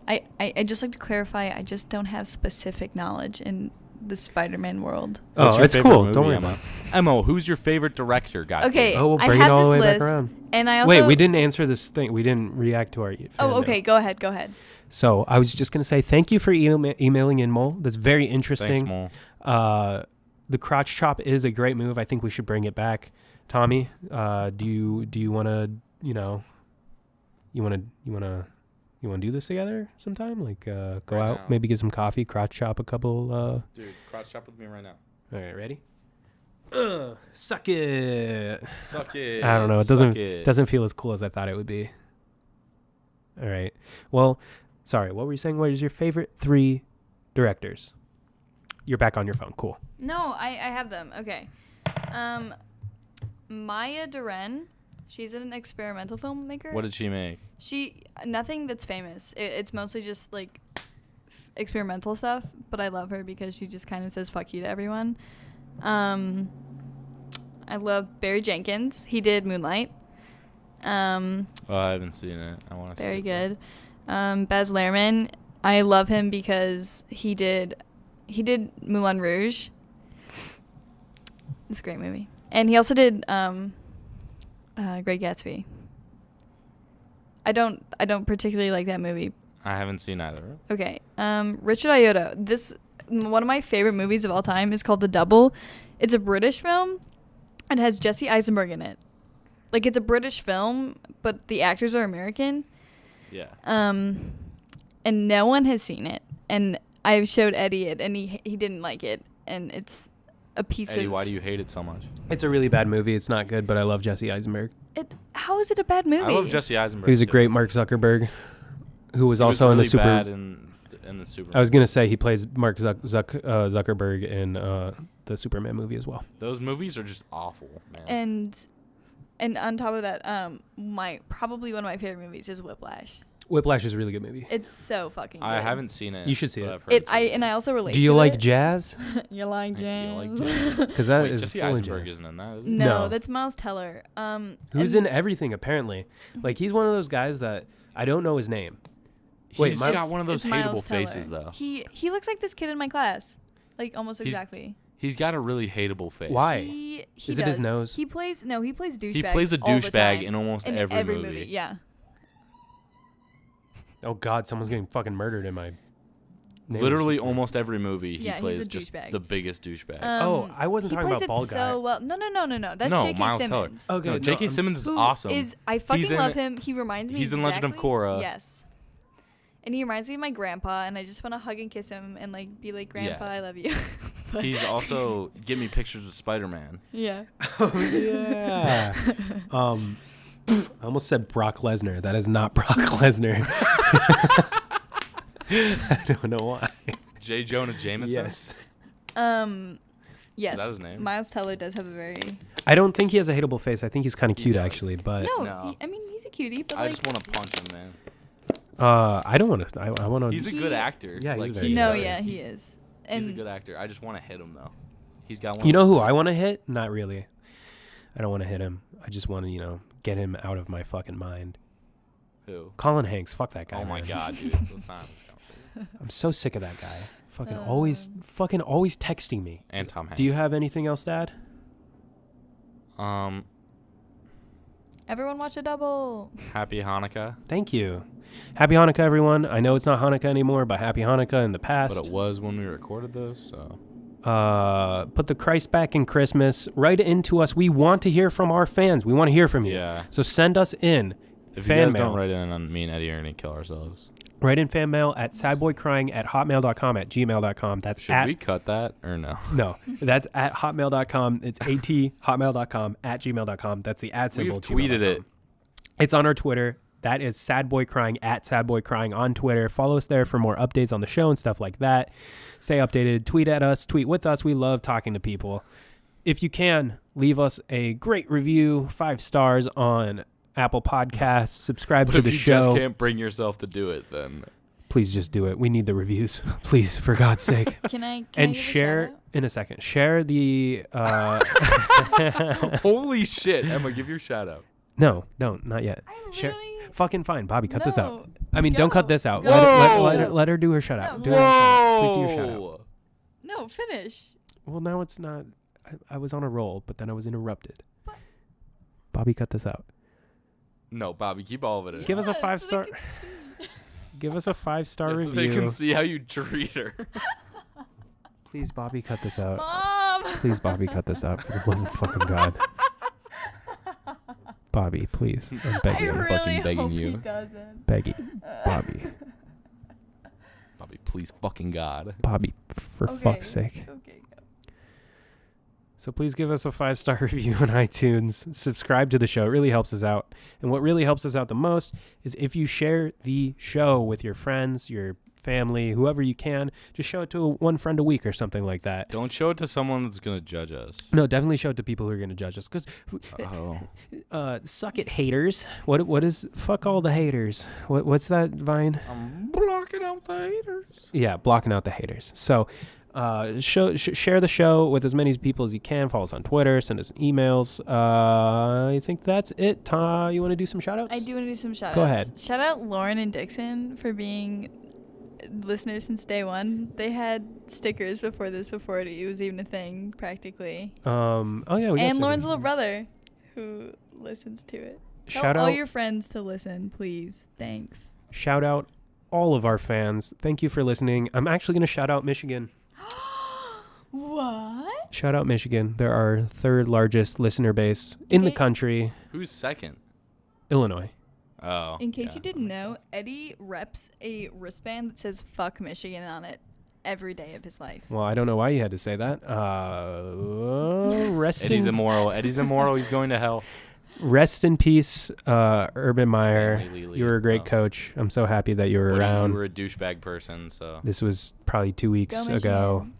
I just like to clarify, I just don't have specific knowledge in the Spider-Man world. What's Oh, your it's favorite cool. movie, Don't worry Emma? about it. Emma, who's your favorite director? God Okay, damn. Oh, we'll I bring had it all this the way back list, around. and I also Wait, we didn't answer this thing. We didn't react to our fan mail. okay, go ahead. So I was just going to say thank you for emailing in, Mole. That's very interesting. Thanks, Mole. The crotch chop is a great move. I think we should bring it back. Tommy, do you want to, you want to do this together sometime? Like go Right out, now. maybe get some coffee, crotch chop a couple. Dude, crotch chop with me right now. All right, ready? Suck it. Suck it. I don't know. It Suck doesn't feel as cool as I thought it would be. All right. Well, sorry. What were you saying? What is your favorite 3 directors? You're back on your phone. Cool. No, I have them. Okay. Maya Deren, she's an experimental filmmaker. What did she make? Nothing that's famous. It's mostly just like experimental stuff, but I love her because she just kind of says fuck you to everyone. I love Barry Jenkins. He did Moonlight. Oh, I haven't seen it. I want to see it. Very good. Baz Luhrmann, I love him because he did Moulin Rouge. It's a great movie. And he also did Great Gatsby. I don't particularly like that movie. I haven't seen either. Okay. Richard Ayoade. One of my favorite movies of all time is called The Double. It's a British film. It has Jesse Eisenberg in it. Like, it's a British film, but the actors are American. Yeah. And no one has seen it. And I showed Eddie it, and he didn't like it. And it's a piece Eddie, of... why do you hate it so much? It's a really bad movie. It's not good, but I love Jesse Eisenberg. How is it a bad movie? I love Jesse Eisenberg. He was a too. great Mark Zuckerberg, who was He also in the really Super. bad in the Super. I was gonna say he plays Mark Zuckerberg in the Superman movie as well. Those movies are just awful, man. And on top of that, probably one of my favorite movies is Whiplash. Whiplash is a really good movie. It's so fucking good. I haven't seen it. You should see but it. I've heard it's really And I also relate Do to you like it. jazz? You like good. jazz? You like jazz? Because that Wait, is Jesse full of Eisenberg jazz. isn't in that, is he? No, No. that's Miles Teller. Who's and in everything apparently. Like he's one of those guys that I don't know his name. Wait, He's Miles- got one of those it's Miles hateable Teller. faces, though. He looks like this kid in my class, like almost He's- exactly. He's got a really hateable face. Why? He Is it his does. nose? He plays douchebags. He plays a all the douchebag time. in almost in every movie. Yeah. Oh God, someone's getting fucking murdered in my. Literally neighborhood. almost every movie he Yeah, he's plays a just douchebag. the biggest douchebag. Oh, I wasn't he talking plays about bald it guy. so well. No. That's no, J.K. Miles Simmons. Teller. Okay, No, no, J.K. I'm- Simmons is Who awesome. I fucking He's in- love him. He reminds me. he's in Legend of exactly- Korra. Yes. And he reminds me of my grandpa, and I just want to hug and kiss him and like be like, Grandpa, Yeah. I love you. But- He's also Give Me Pictures of Spider-Man. yeah. Oh yeah. I almost said Brock Lesnar. That is not Brock Lesnar. I don't know why. J. Jonah Jameson. Yes. Yes. Is that his name? Miles Teller does have a very I don't think he has a hateable face. I think he's kind of He cute does. actually, but No. I mean he's a cutie, but I like just want to punch him, man. I don't want to. I want to. He's a good actor. Yeah, he's like, very he- good. no, yeah, he is. And He's a good actor. I just want to hit him though. He's got one. You of know those who faces. I want to hit? Not really. I don't want to hit him. I just want to, get him out of my fucking mind. Who? Colin Hanks. Fuck that guy. Oh my man. god, dude. Let's not. I'm so sick of that guy. Fucking always texting me. And Tom Hanks. Do you have anything else to add? everyone watch a double. Happy Hanukkah. Thank you. Happy Hanukkah, everyone. I know it's not Hanukkah anymore, but happy Hanukkah in the past. But it was when we recorded this, so. Put the Christ back in Christmas. Write into us. We want to hear from our fans. We want to hear from you. Yeah. So send us in If fan you guys mail. don't write in on me and Eddie are going to kill ourselves. Write in fan mail at sadboycrying@hotmail.com at gmail.com. That's Should we cut that or no? No, that's at hotmail.com. It's hotmail.com at gmail.com. That's the ad symbol. We've tweeted it. It's on our Twitter. That is sadboycrying at sadboycrying on Twitter. Follow us there for more updates on the show and stuff like that. Stay updated. Tweet at us. Tweet with us. We love talking to people. If you can, leave us a great review, 5 stars on Apple Podcasts. Subscribe But to if the you show. just can't bring yourself to do it, then. Please just do it. We need the reviews. Please, for God's sake. Can I And give a share shout-out? in a second. Share the Holy shit. Emma, give your shout out. No, not yet. I Share. literally- Fucking fine, Bobby. Cut this out. No, I mean, don't cut go, this out. go. Let her do her shout out. No. Do her shout out. Please do your shout out. Whoa. No, finish. Well, now it's not. I was on a roll, but then I was interrupted. Bobby, cut this out. No, Bobby, keep all of it in. Give us a Yeah, 5-star. so they can see. Give us a 5-star Yeah, so they review. can see how you treat her. Please, Bobby, cut this out. Mom. Please, Bobby, cut this out for the love of fucking God. Bobby, please. I'm I begging you. really fucking begging hope you. he doesn't. Begging. Bobby. Bobby, please fucking God. Bobby, for fuck's sake. Okay. Go. So please give us a 5-star review on iTunes. Subscribe to the show. It really helps us out. And what really helps us out the most is if you share the show with your friends, your family, whoever you can. Just show it to one friend a week or something like that. Don't show it to someone that's going to judge us. No, definitely show it to people who are going to judge us. Because suck it, haters. What is fuck all the haters? What's that, Vine? I'm blocking out the haters. Yeah, blocking out the haters. So share the show with as many people as you can. Follow us on Twitter. Send us emails. I think that's it. Ta, you want to do some shout outs? I do want to do some shout outs. Go ahead. Shout out Lauren and Dixon for being listeners since day one. They had stickers before it was even a thing, practically. Oh yeah, we got And Lauren's some- little brother who listens to it. Shout Tell all out- your friends to listen, please. Thanks. Shout out all of our fans. Thank you for listening. I'm actually going to shout out Michigan. What? Shout out Michigan. They're our third largest listener base in the Okay. country. Who's second? Illinois. Oh. In case yeah, you didn't know, Eddie reps a wristband that says "Fuck Michigan" on it every day of his life. Well, I don't know why you had to say that. Rest Eddie's in immoral. Eddie's immoral. He's going to hell. Rest in peace, Urban Meyer. Stanley Lely. You were a great Oh. coach. I'm so happy that you were But around. you were a douchebag person, so. This was probably 2 weeks Go ago. Michigan.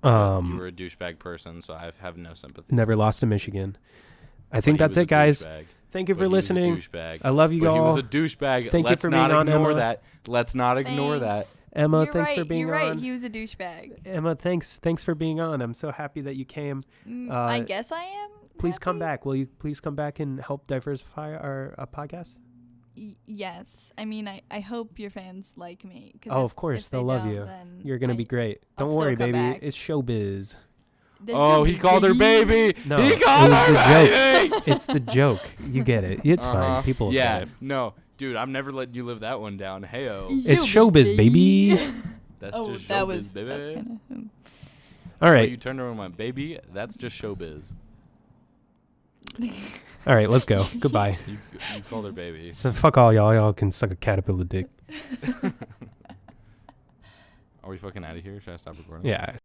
You were a douchebag person, so I have no sympathy. Never lost to Michigan. I But think he that's was it, a guys. douchebag. Thank you But for he was a listening. douchebag. I love you But all. he was a douchebag. Thank you Let's for not being on, ignore Emma. that. Let's not ignore that. Thanks. Emma, You're thanks right. for being You're on. right. He was a douchebag. Emma, thanks for being on. I'm so happy that you came. I guess I am. Please come happy? back. Will you please come back and help diversify our podcast? Yes. I mean, I hope your fans like me. 'Cause Oh, if- of course. if they They'll love don't, you. then You're going to be great. I'll Don't worry, still come baby. back. It's showbiz. Oh, he called her baby. No, He it called was her the baby. joke. It's the joke. You get it. It's fine. People will Yeah. get it. No, dude, I'm never letting you live that one down. Heyo. It's showbiz, baby. That's Oh, just that showbiz, was baby. that's kind of. All Oh, right. you turned around and went, baby, that's just showbiz. All right. Let's go. Goodbye. You called her baby. So fuck all y'all. Y'all can suck a caterpillar dick. Are we fucking out of here? Should I stop recording? Yeah.